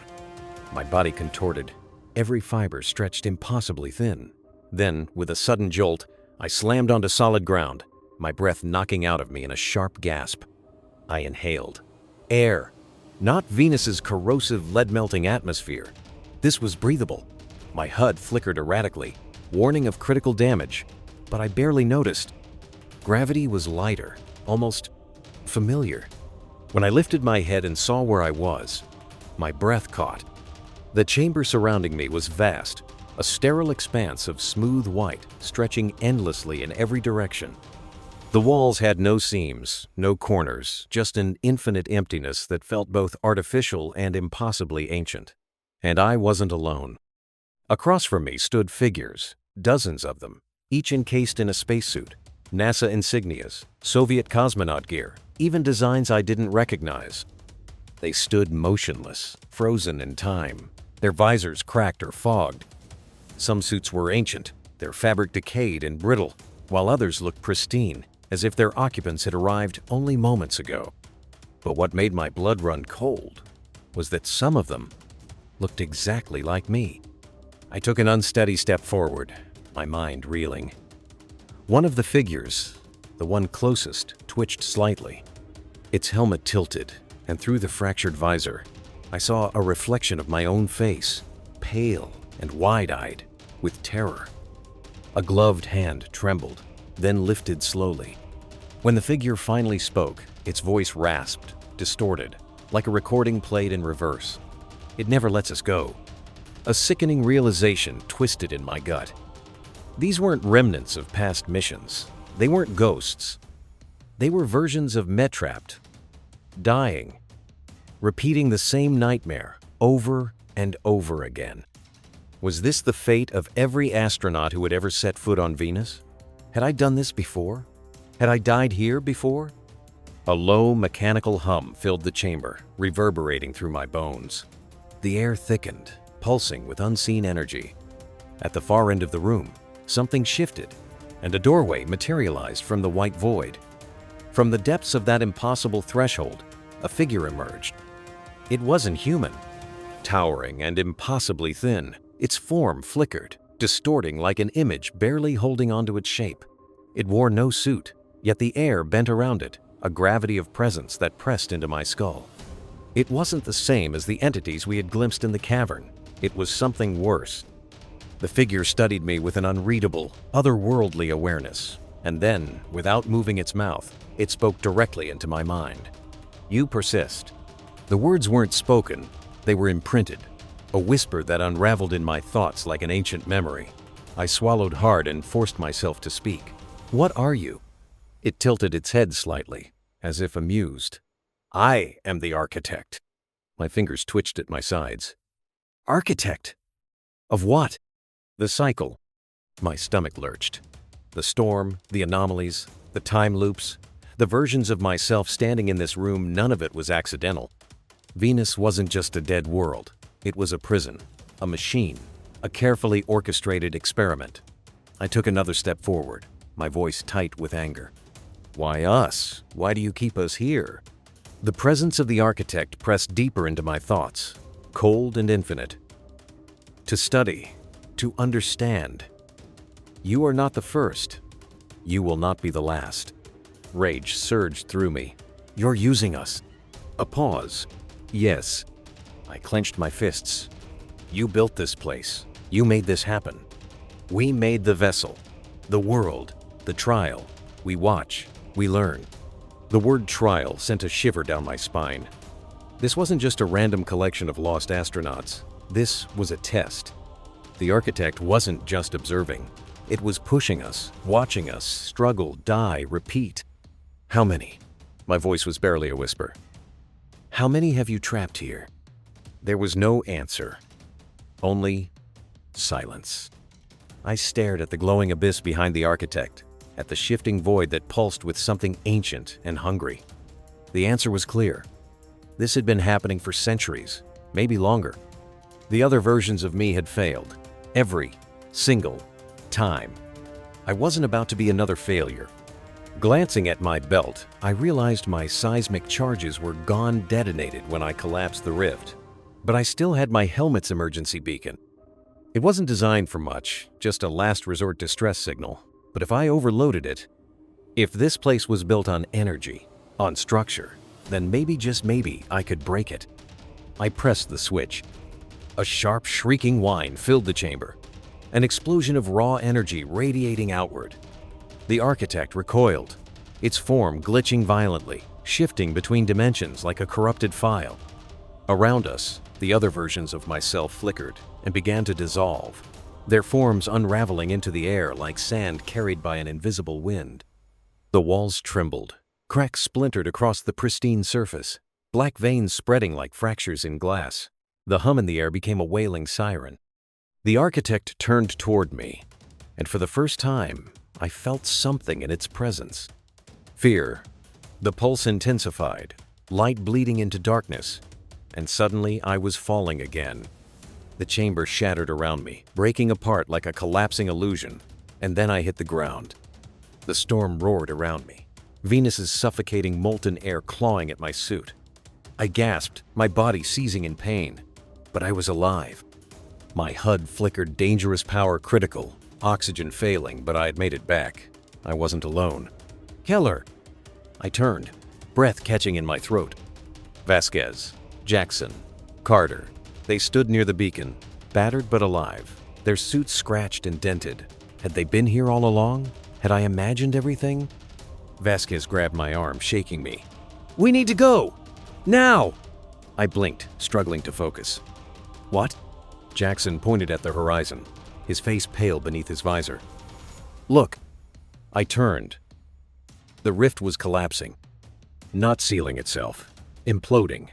My body contorted, every fiber stretched impossibly thin. Then, with a sudden jolt, I slammed onto solid ground, my breath knocking out of me in a sharp gasp. I inhaled. Air. Not Venus's corrosive, lead-melting atmosphere. This was breathable. My HUD flickered erratically, warning of critical damage, but I barely noticed. Gravity was lighter, almost familiar. When I lifted my head and saw where I was, my breath caught. The chamber surrounding me was vast, a sterile expanse of smooth white, stretching endlessly in every direction. The walls had no seams, no corners, just an infinite emptiness that felt both artificial and impossibly ancient. And I wasn't alone. Across from me stood figures, dozens of them, each encased in a spacesuit, NASA insignias, Soviet cosmonaut gear, even designs I didn't recognize. They stood motionless, frozen in time, their visors cracked or fogged. Some suits were ancient, their fabric decayed and brittle, while others looked pristine, as if their occupants had arrived only moments ago. But what made my blood run cold was that some of them looked exactly like me. I took an unsteady step forward, my mind reeling. One of the figures, the one closest, twitched slightly. Its helmet tilted, and through the fractured visor, I saw a reflection of my own face, pale and wide-eyed, with terror. A gloved hand trembled, then lifted slowly. When the figure finally spoke, its voice rasped, distorted, like a recording played in reverse. It never lets us go. A sickening realization twisted in my gut. These weren't remnants of past missions. They weren't ghosts. They were versions of Metrapped, dying, repeating the same nightmare over and over again. Was this the fate of every astronaut who had ever set foot on Venus? Had I done this before? Had I died here before? A low, mechanical hum filled the chamber, reverberating through my bones. The air thickened, pulsing with unseen energy. At the far end of the room, something shifted, and a doorway materialized from the white void. From the depths of that impossible threshold, a figure emerged. It wasn't human. Towering and impossibly thin, its form flickered, distorting like an image barely holding onto its shape. It wore no suit, yet the air bent around it, a gravity of presence that pressed into my skull. It wasn't the same as the entities we had glimpsed in the cavern. It was something worse. The figure studied me with an unreadable, otherworldly awareness, and then, without moving its mouth, it spoke directly into my mind. "You persist." The words weren't spoken, they were imprinted, a whisper that unraveled in my thoughts like an ancient memory. I swallowed hard and forced myself to speak. "What are you?" It tilted its head slightly, as if amused. "I am the architect." My fingers twitched at my sides. "Architect? Of what?" "The cycle." My stomach lurched. The storm, the anomalies, the time loops, the versions of myself standing in this room, none of it was accidental. Venus wasn't just a dead world. It was a prison, a machine, a carefully orchestrated experiment. I took another step forward, my voice tight with anger. Why us? Why do you keep us here? The presence of the architect pressed deeper into my thoughts, cold and infinite. To study, to understand. You are not the first. You will not be the last. Rage surged through me. You're using us. A pause. Yes. I clenched my fists. You built this place. You made this happen. We made the vessel, the world, the trial. We watch, we learn. The word trial sent a shiver down my spine. This wasn't just a random collection of lost astronauts. This was a test. The architect wasn't just observing. It was pushing us, watching us struggle, die, repeat. How many? My voice was barely a whisper. How many have you trapped here? There was no answer. Only silence. I stared at the glowing abyss behind the architect, at the shifting void that pulsed with something ancient and hungry. The answer was clear. This had been happening for centuries, maybe longer. The other versions of me had failed. Every single time. I wasn't about to be another failure. Glancing at my belt, I realized my seismic charges were gone detonated when I collapsed the rift. But I still had my helmet's emergency beacon. It wasn't designed for much, just a last resort distress signal. But if I overloaded it, if this place was built on energy, on structure, then maybe, just maybe, I could break it. I pressed the switch. A sharp, shrieking whine filled the chamber. An explosion of raw energy radiating outward. The architect recoiled, its form glitching violently, shifting between dimensions like a corrupted file. Around us, the other versions of myself flickered and began to dissolve, their forms unraveling into the air like sand carried by an invisible wind. The walls trembled, cracks splintered across the pristine surface, black veins spreading like fractures in glass. The hum in the air became a wailing siren. The architect turned toward me, and for the first time, I felt something in its presence. Fear. The pulse intensified, light bleeding into darkness, and suddenly I was falling again. The chamber shattered around me, breaking apart like a collapsing illusion, and then I hit the ground. The storm roared around me, Venus's suffocating molten air clawing at my suit. I gasped, my body seizing in pain, but I was alive. My HUD flickered dangerous power critical, oxygen failing, but I had made it back. I wasn't alone. Keller! I turned, breath catching in my throat. Vasquez, Jackson, Carter. They stood near the beacon, battered but alive, their suits scratched and dented. Had they been here all along? Had I imagined everything? Vasquez grabbed my arm, shaking me. We need to go! Now! I blinked, struggling to focus. What? Jackson pointed at the horizon, his face pale beneath his visor. Look! I turned. The rift was collapsing, not sealing itself, imploding.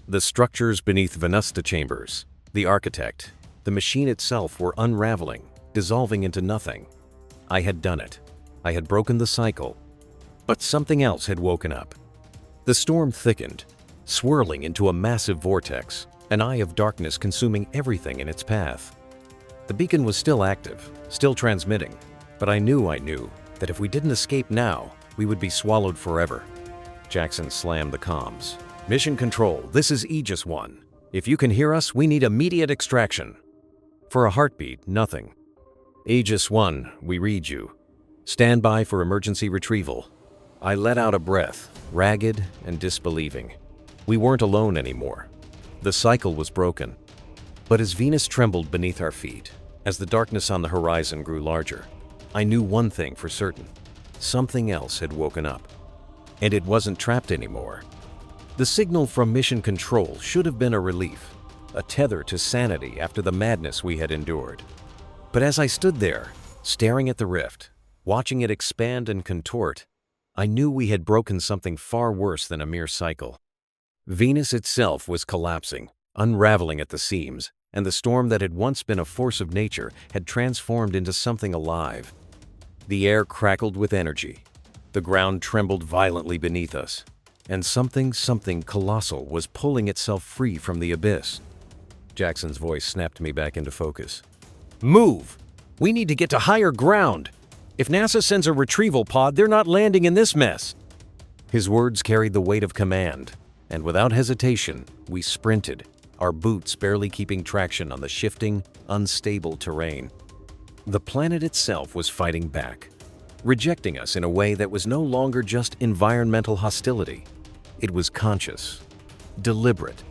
The structures beneath Venusta chambers, the architect, the machine itself were unraveling, dissolving into nothing. I had done it. I had broken the cycle. But something else had woken up. The storm thickened, swirling into a massive vortex, an eye of darkness consuming everything in its path. The beacon was still active, still transmitting, but I knew that if we didn't escape now, we would be swallowed forever. Jackson slammed the comms. Mission Control, this is Aegis 1. If you can hear us, we need immediate extraction. For a heartbeat, nothing. Aegis 1, we read you. Stand by for emergency retrieval. I let out a breath, ragged and disbelieving. We weren't alone anymore. The cycle was broken. But as Venus trembled beneath our feet, as the darkness on the horizon grew larger, I knew one thing for certain. Something else had woken up. And it wasn't trapped anymore. The signal from Mission Control should have been a relief, a tether to sanity after the madness we had endured. But as I stood there, staring at the rift, watching it expand and contort, I knew we had broken something far worse than a mere cycle. Venus itself was collapsing, unraveling at the seams, and the storm that had once been a force of nature had transformed into something alive. The air crackled with energy. The ground trembled violently beneath us, and something colossal was pulling itself free from the abyss. Jackson's voice snapped me back into focus. Move! We need to get to higher ground. If NASA sends a retrieval pod, they're not landing in this mess." His words carried the weight of command, and without hesitation, we sprinted, our boots barely keeping traction on the shifting, unstable terrain. The planet itself was fighting back, rejecting us in a way that was no longer just environmental hostility. It was conscious, deliberate.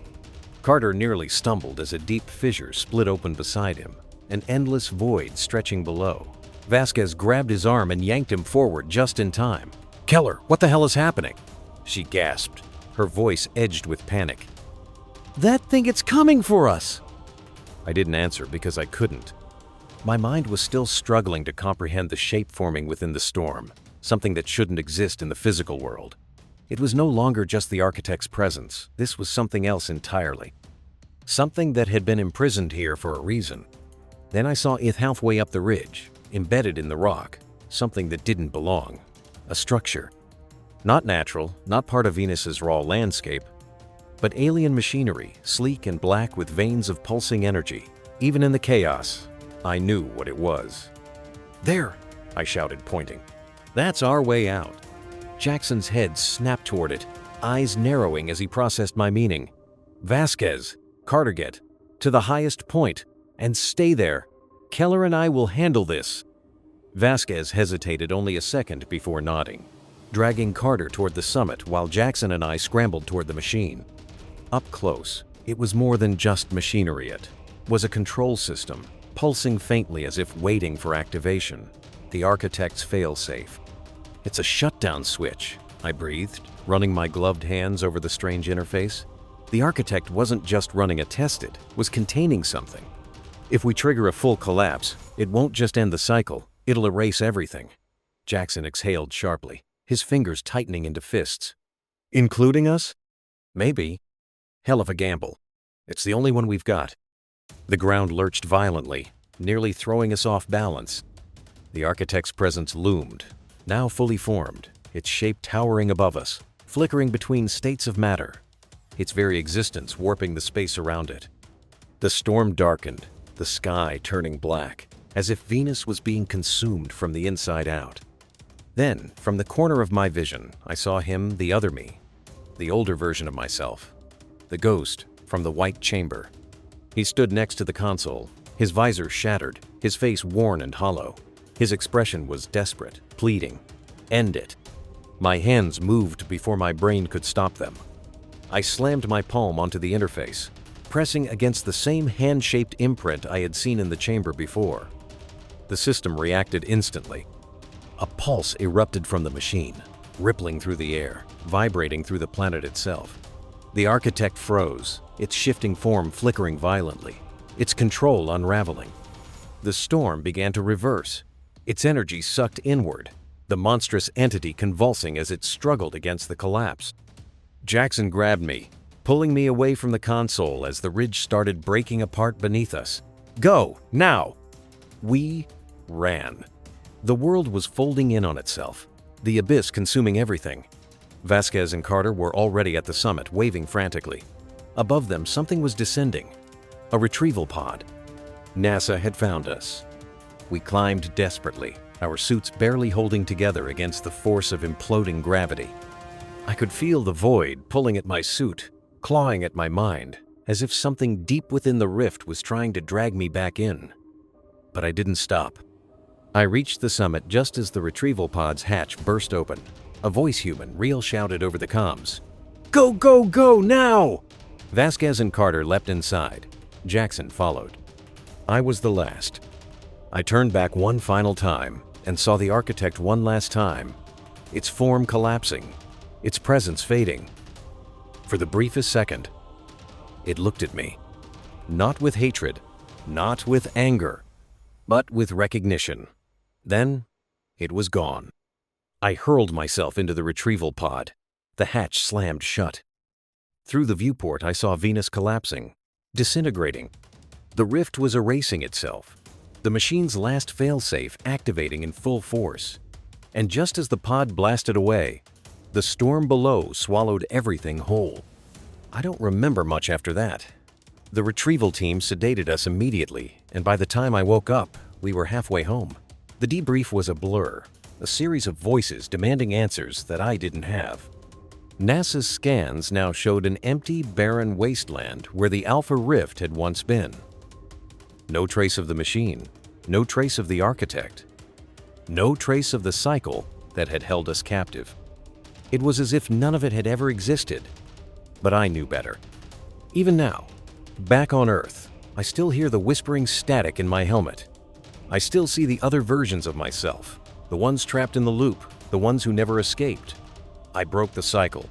Carter nearly stumbled as a deep fissure split open beside him, an endless void stretching below. Vasquez grabbed his arm and yanked him forward just in time. "Keller, what the hell is happening?" she gasped, her voice edged with panic. That thing, it's coming for us! I didn't answer because I couldn't. My mind was still struggling to comprehend the shape forming within the storm, something that shouldn't exist in the physical world. It was no longer just the architect's presence, this was something else entirely. Something that had been imprisoned here for a reason. Then I saw it halfway up the ridge, embedded in the rock, something that didn't belong. A structure. Not natural, not part of Venus's raw landscape, but alien machinery, sleek and black with veins of pulsing energy. Even in the chaos, I knew what it was. "There!" I shouted, pointing. "That's our way out." Jackson's head snapped toward it, eyes narrowing as he processed my meaning. "Vasquez, Carter, get to the highest point and stay there. Keller and I will handle this." Vasquez hesitated only a second before nodding, dragging Carter toward the summit while Jackson and I scrambled toward the machine. Up close, it was more than just machinery. It was a control system, pulsing faintly as if waiting for activation. The architect's failsafe. "It's a shutdown switch," I breathed, running my gloved hands over the strange interface. The architect wasn't just running a test, it was containing something. If we trigger a full collapse, it won't just end the cycle, it'll erase everything. Jackson exhaled sharply, his fingers tightening into fists. "Including us? Maybe. Hell of a gamble. It's the only one we've got." The ground lurched violently, nearly throwing us off balance. The architect's presence loomed, now fully formed, its shape towering above us, flickering between states of matter, its very existence warping the space around it. The storm darkened, the sky turning black, as if Venus was being consumed from the inside out. Then, from the corner of my vision, I saw him, the other me, the older version of myself, the ghost from the white chamber. He stood next to the console, his visor shattered, his face worn and hollow. His expression was desperate, pleading. "End it." My hands moved before my brain could stop them. I slammed my palm onto the interface, pressing against the same hand-shaped imprint I had seen in the chamber before. The system reacted instantly. A pulse erupted from the machine, rippling through the air, vibrating through the planet itself. The architect froze, its shifting form flickering violently, its control unraveling. The storm began to reverse, its energy sucked inward, the monstrous entity convulsing as it struggled against the collapse. Jackson grabbed me, pulling me away from the console as the ridge started breaking apart beneath us. "Go, now!" We ran. The world was folding in on itself, the abyss consuming everything. Vasquez and Carter were already at the summit, waving frantically. Above them, something was descending. A retrieval pod. NASA had found us. We climbed desperately, our suits barely holding together against the force of imploding gravity. I could feel the void pulling at my suit, clawing at my mind, as if something deep within the rift was trying to drag me back in. But I didn't stop. I reached the summit just as the retrieval pod's hatch burst open. A voice human real shouted over the comms. "Go, go, go, now!" Vasquez and Carter leapt inside. Jackson followed. I was the last. I turned back one final time and saw the architect one last time, its form collapsing, its presence fading. For the briefest second, it looked at me. Not with hatred, not with anger, but with recognition. Then, it was gone. I hurled myself into the retrieval pod. The hatch slammed shut. Through the viewport, I saw Venus collapsing, disintegrating. The rift was erasing itself, the machine's last failsafe activating in full force. And just as the pod blasted away, the storm below swallowed everything whole. I don't remember much after that. The retrieval team sedated us immediately, and by the time I woke up, We were halfway home. The debrief was a blur, a series of voices demanding answers that I didn't have. NASA's scans now showed an empty, barren wasteland where the Alpha Rift had once been. No trace of the machine, no trace of the architect, no trace of the cycle that had held us captive. It was as if none of it had ever existed. But I knew better. Even now, back on Earth, I still hear the whispering static in my helmet. I still see the other versions of myself, the ones trapped in the loop, the ones who never escaped. I broke the cycle.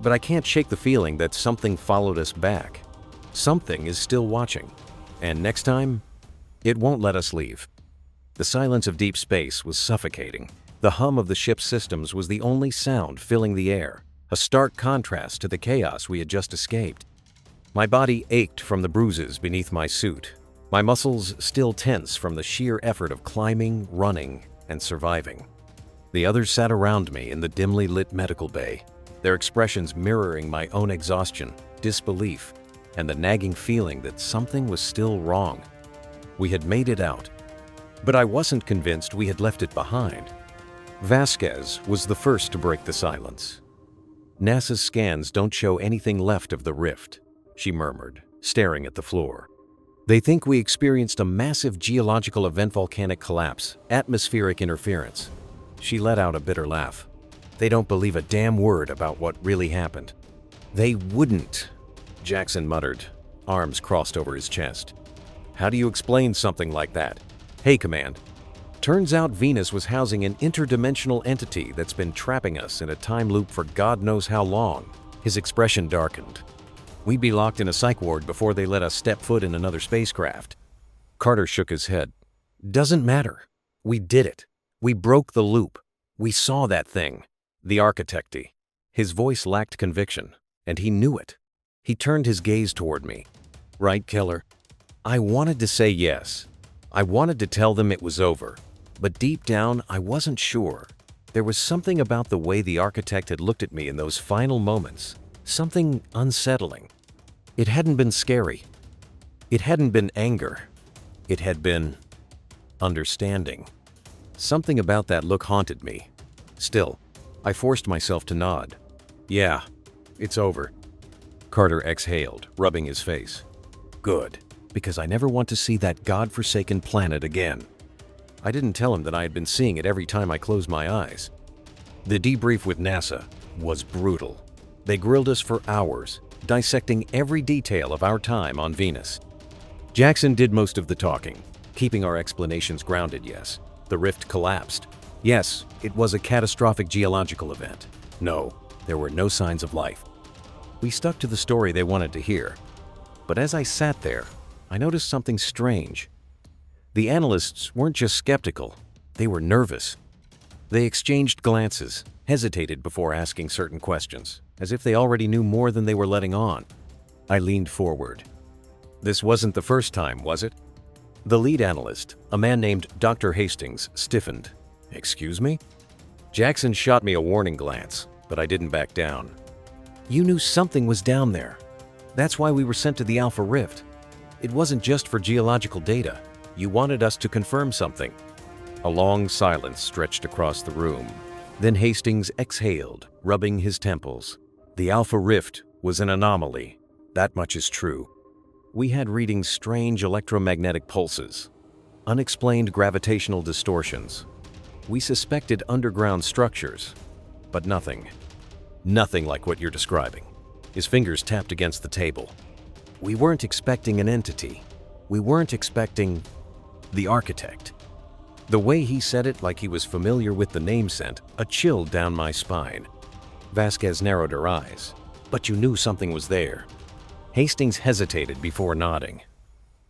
But I can't shake the feeling that something followed us back. Something is still watching. And next time, it won't let us leave. The silence of deep space was suffocating. The hum of the ship's systems was the only sound filling the air, a stark contrast to the chaos we had just escaped. My body ached from the bruises beneath my suit, my muscles still tense from the sheer effort of climbing, running, and surviving. The others sat around me in the dimly lit medical bay, their expressions mirroring my own exhaustion, disbelief, and the nagging feeling that something was still wrong. We had made it out, but I wasn't convinced we had left it behind. Vasquez was the first to break the silence. "NASA's scans don't show anything left of the rift," she murmured, staring at the floor. "They think we experienced a massive geological event, volcanic collapse, atmospheric interference." She let out a bitter laugh. "They don't believe a damn word about what really happened." "They wouldn't," Jackson muttered, arms crossed over his chest. "How do you explain something like that?" "Hey, Command. Turns out Venus was housing an interdimensional entity that's been trapping us in a time loop for God knows how long." His expression darkened. "We'd be locked in a psych ward before they let us step foot in another spacecraft." Carter shook his head. "Doesn't matter. We did it. We broke the loop. We saw that thing. The architecty." His voice lacked conviction, and he knew it. He turned his gaze toward me. "Right, Keller?" I wanted to say yes. I wanted to tell them it was over. But deep down, I wasn't sure. There was something about the way the architect had looked at me in those final moments. Something unsettling. It hadn't been scary. It hadn't been anger. It had been understanding. Something about that look haunted me. Still, I forced myself to nod. "Yeah, it's over." Carter exhaled, rubbing his face. "Good, because I never want to see that godforsaken planet again." I didn't tell him that I had been seeing it every time I closed my eyes. The debrief with NASA was brutal. They grilled us for hours, dissecting every detail of our time on Venus. Jackson did most of the talking, keeping our explanations grounded. Yes, the rift collapsed. Yes, it was a catastrophic geological event. No, there were no signs of life. We stuck to the story they wanted to hear. But as I sat there, I noticed something strange. The analysts weren't just skeptical, they were nervous. They exchanged glances, hesitated before asking certain questions, as if they already knew more than they were letting on. I leaned forward. "This wasn't the first time, was it?" The lead analyst, a man named Dr. Hastings, stiffened. "Excuse me?" Jackson shot me a warning glance, but I didn't back down. "You knew something was down there. That's why we were sent to the Alpha Rift. It wasn't just for geological data. You wanted us to confirm something." A long silence stretched across the room. Then Hastings exhaled, rubbing his temples. "The Alpha Rift was an anomaly. That much is true. We had reading strange electromagnetic pulses, unexplained gravitational distortions. We suspected underground structures, but nothing. Nothing like what you're describing." His fingers tapped against the table. "We weren't expecting an entity. We weren't expecting the architect." The way he said it, like he was familiar with the name, sent a chill down my spine. Vasquez narrowed her eyes. "But you knew something was there." Hastings hesitated before nodding.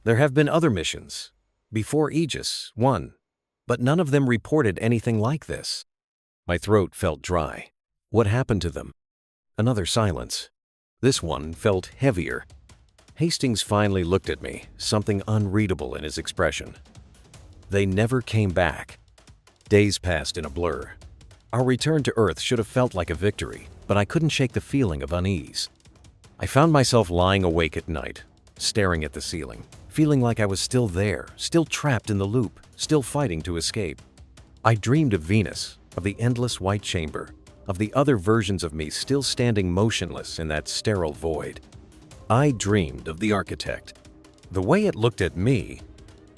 "There have been other missions. Before Aegis, one. But none of them reported anything like this." My throat felt dry. What happened to them? Another silence. This one felt heavier. Hastings finally looked at me, something unreadable in his expression. "They never came back." Days passed in a blur. Our return to Earth should have felt like a victory, but I couldn't shake the feeling of unease. I found myself lying awake at night, staring at the ceiling, feeling like I was still there, still trapped in the loop, still fighting to escape. I dreamed of Venus, of the endless white chamber, of the other versions of me still standing motionless in that sterile void. I dreamed of the architect. The way it looked at me,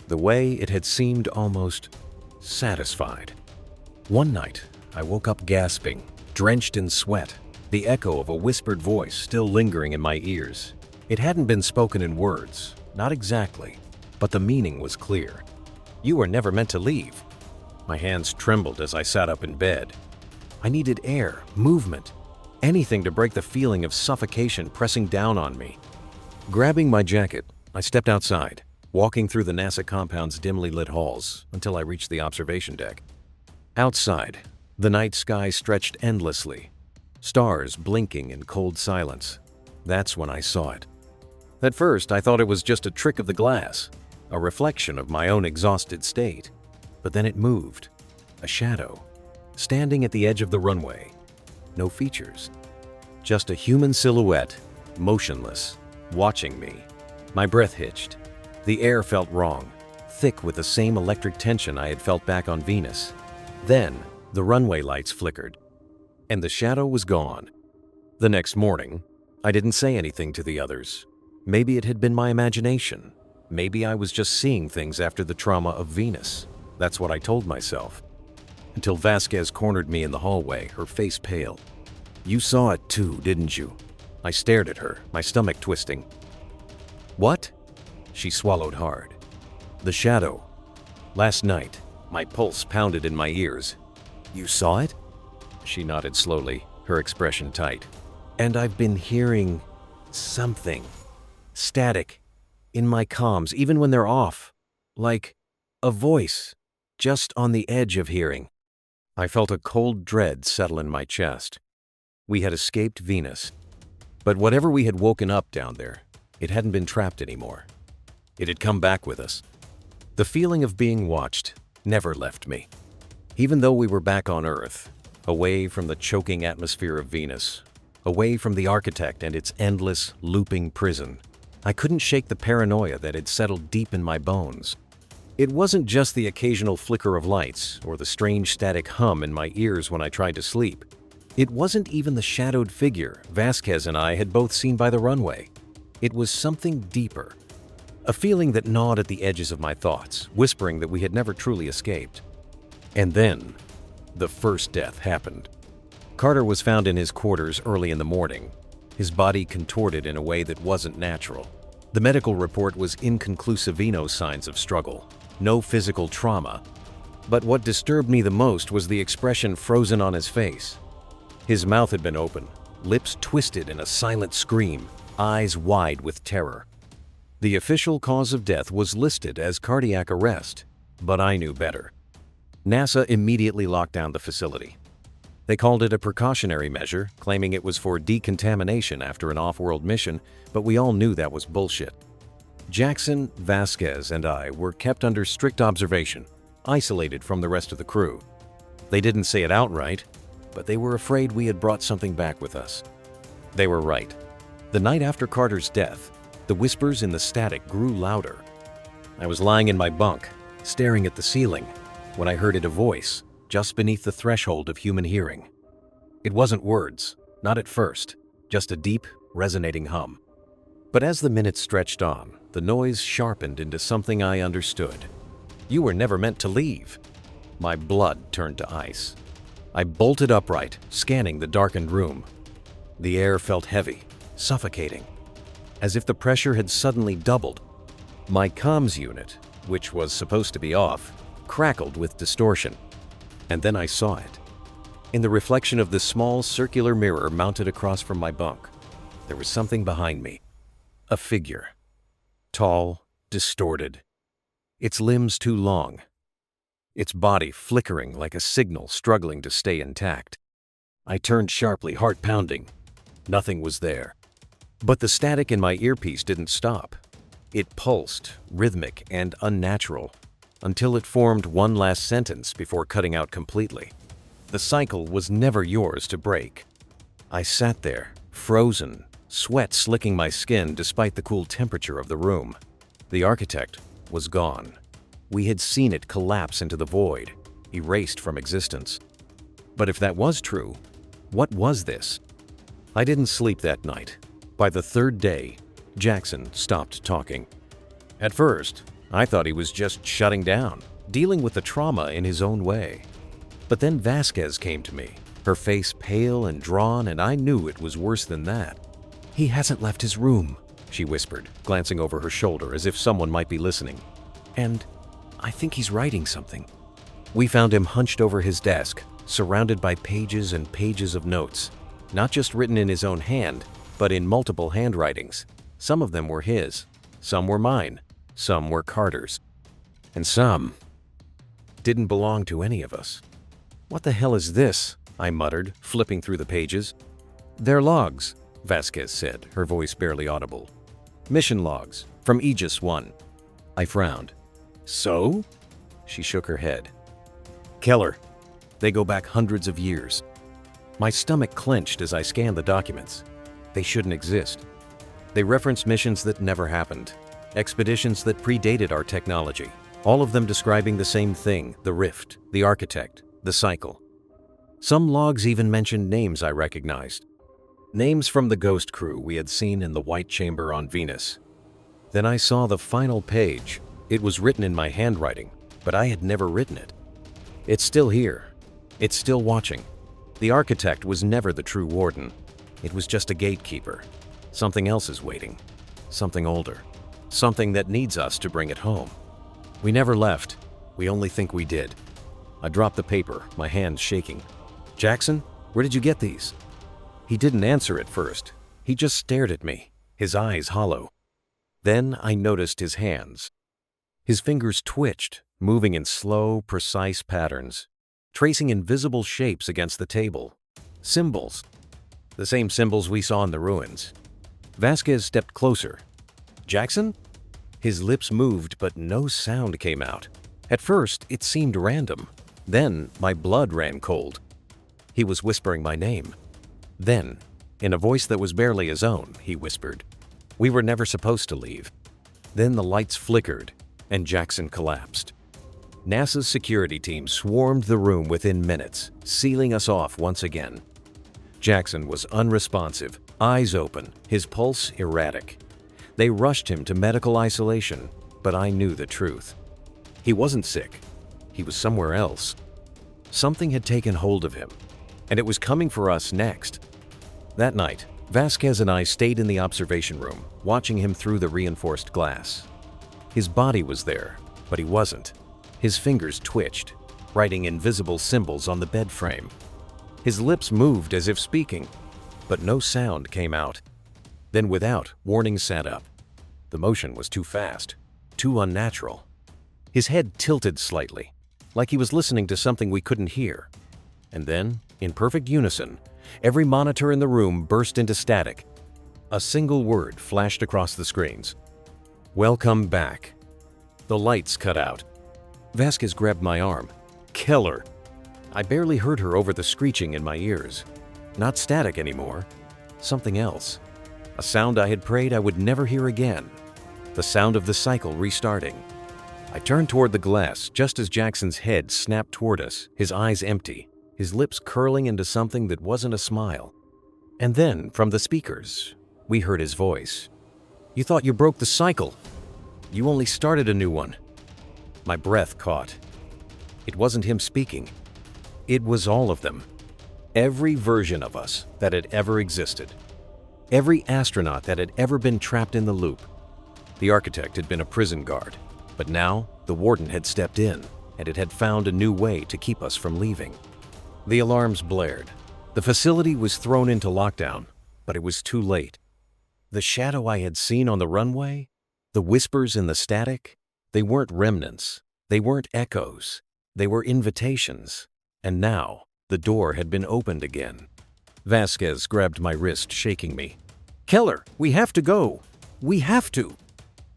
the way it had seemed almost satisfied. One night, I woke up gasping, drenched in sweat, the echo of a whispered voice still lingering in my ears. It hadn't been spoken in words, not exactly, but the meaning was clear. You were never meant to leave. My hands trembled as I sat up in bed. I needed air, movement, anything to break the feeling of suffocation pressing down on me. Grabbing my jacket, I stepped outside, walking through the NASA compound's dimly lit halls until I reached the observation deck. Outside, the night sky stretched endlessly, stars blinking in cold silence. That's when I saw it. At first, I thought it was just a trick of the glass, a reflection of my own exhausted state. But then it moved, a shadow, standing at the edge of the runway. No features, just a human silhouette, motionless, watching me. My breath hitched. The air felt wrong, thick with the same electric tension I had felt back on Venus. Then, the runway lights flickered, and the shadow was gone. The next morning, I didn't say anything to the others. Maybe it had been my imagination. Maybe I was just seeing things after the trauma of Venus. That's what I told myself. Until Vasquez cornered me in the hallway, her face pale. "You saw it too, didn't you?" I stared at her, my stomach twisting. "What?" She swallowed hard. "The shadow. Last night, my pulse pounded in my ears." "You saw it?" She nodded slowly, her expression tight. "And I've been hearing something. Static. In my comms, even when they're off. Like a voice, just on the edge of hearing." I felt a cold dread settle in my chest. We had escaped Venus. But whatever we had woken up down there, it hadn't been trapped anymore. It had come back with us. The feeling of being watched never left me. Even though we were back on Earth, away from the choking atmosphere of Venus, away from the architect and its endless, looping prison, I couldn't shake the paranoia that had settled deep in my bones. It wasn't just the occasional flicker of lights or the strange static hum in my ears when I tried to sleep. It wasn't even the shadowed figure Vasquez and I had both seen by the runway. It was something deeper. A feeling that gnawed at the edges of my thoughts, whispering that we had never truly escaped. And then, the first death happened. Carter was found in his quarters early in the morning, his body contorted in a way that wasn't natural. The medical report was inconclusive, no signs of struggle, no physical trauma. But what disturbed me the most was the expression frozen on his face. His mouth had been open, lips twisted in a silent scream, eyes wide with terror. The official cause of death was listed as cardiac arrest, but I knew better. NASA immediately locked down the facility. They called it a precautionary measure, claiming it was for decontamination after an off-world mission, but we all knew that was bullshit. Jackson, Vasquez, and I were kept under strict observation, isolated from the rest of the crew. They didn't say it outright, but they were afraid we had brought something back with us. They were right. The night after Carter's death, the whispers in the static grew louder. I was lying in my bunk, staring at the ceiling, when I heard a voice just beneath the threshold of human hearing. It wasn't words, not at first, just a deep, resonating hum. But as the minutes stretched on, the noise sharpened into something I understood. "You were never meant to leave." My blood turned to ice. I bolted upright, scanning the darkened room. The air felt heavy, suffocating, as if the pressure had suddenly doubled. My comms unit, which was supposed to be off, crackled with distortion. And then I saw it. In the reflection of the small circular mirror mounted across from my bunk, there was something behind me. A figure. Tall, distorted. Its limbs too long. Its body flickering like a signal struggling to stay intact. I turned sharply, heart pounding. Nothing was there. But the static in my earpiece didn't stop. It pulsed, rhythmic and unnatural, until it formed one last sentence before cutting out completely. The cycle was never yours to break. I sat there, frozen, sweat slicking my skin despite the cool temperature of the room. The architect was gone. We had seen it collapse into the void, erased from existence. But if that was true, what was this? I didn't sleep that night. By the third day, Jackson stopped talking. At first, I thought he was just shutting down, dealing with the trauma in his own way. But then Vasquez came to me, her face pale and drawn, and I knew it was worse than that. "He hasn't left his room," she whispered, glancing over her shoulder as if someone might be listening. "And I think he's writing something." We found him hunched over his desk, surrounded by pages and pages of notes, not just written in his own hand, but in multiple handwritings. Some of them were his, some were mine, some were Carter's, and some didn't belong to any of us. "What the hell is this?" I muttered, flipping through the pages. "They're logs," Vasquez said, her voice barely audible. "Mission logs, from Aegis 1. I frowned. "So?" She shook her head. "Keller. They go back hundreds of years." My stomach clenched as I scanned the documents. They shouldn't exist. They referenced missions that never happened, expeditions that predated our technology, all of them describing the same thing: the rift, the architect, the cycle. Some logs even mentioned names I recognized. Names from the ghost crew we had seen in the White Chamber on Venus. Then I saw the final page. It was written in my handwriting, but I had never written it. It's still here. It's still watching. The architect was never the true warden. It was just a gatekeeper. Something else is waiting. Something older. Something that needs us to bring it home. We never left. We only think we did. I dropped the paper, my hands shaking. "Jackson, where did you get these?" He didn't answer at first. He just stared at me, his eyes hollow. Then I noticed his hands. His fingers twitched, moving in slow, precise patterns, tracing invisible shapes against the table. Symbols. The same symbols we saw in the ruins. Vasquez stepped closer. "Jackson?" His lips moved, but no sound came out. At first, it seemed random. Then, my blood ran cold. He was whispering my name. Then, in a voice that was barely his own, he whispered, "We were never supposed to leave." Then the lights flickered, and Jackson collapsed. NASA's security team swarmed the room within minutes, sealing us off once again. Jackson was unresponsive, eyes open, his pulse erratic. They rushed him to medical isolation, but I knew the truth. He wasn't sick. He was somewhere else. Something had taken hold of him, and it was coming for us next. That night, Vasquez and I stayed in the observation room, watching him through the reinforced glass. His body was there, but he wasn't. His fingers twitched, writing invisible symbols on the bed frame. His lips moved as if speaking, but no sound came out. Then without warning sat up. The motion was too fast, too unnatural. His head tilted slightly, like he was listening to something we couldn't hear. And then, in perfect unison, every monitor in the room burst into static. A single word flashed across the screens. "Welcome back." The lights cut out. Vasquez grabbed my arm. "Keller." I barely heard her over the screeching in my ears. Not static anymore. Something else. A sound I had prayed I would never hear again. The sound of the cycle restarting. I turned toward the glass just as Jackson's head snapped toward us, his eyes empty, his lips curling into something that wasn't a smile. And then, from the speakers, we heard his voice. "You thought you broke the cycle. You only started a new one." My breath caught. It wasn't him speaking. It was all of them. Every version of us that had ever existed. Every astronaut that had ever been trapped in the loop. The architect had been a prison guard, but now the warden had stepped in, and it had found a new way to keep us from leaving. The alarms blared. The facility was thrown into lockdown, but it was too late. The shadow I had seen on the runway, the whispers in the static, they weren't remnants, they weren't echoes, they were invitations. And now, the door had been opened again. Vasquez grabbed my wrist, shaking me. "Keller, we have to go. We have to."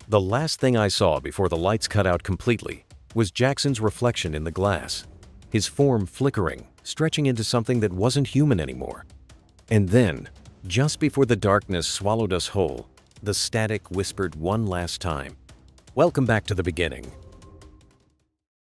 The last thing I saw before the lights cut out completely was Jackson's reflection in the glass, his form flickering, stretching into something that wasn't human anymore. And then, just before the darkness swallowed us whole, the static whispered one last time, Welcome back to the beginning.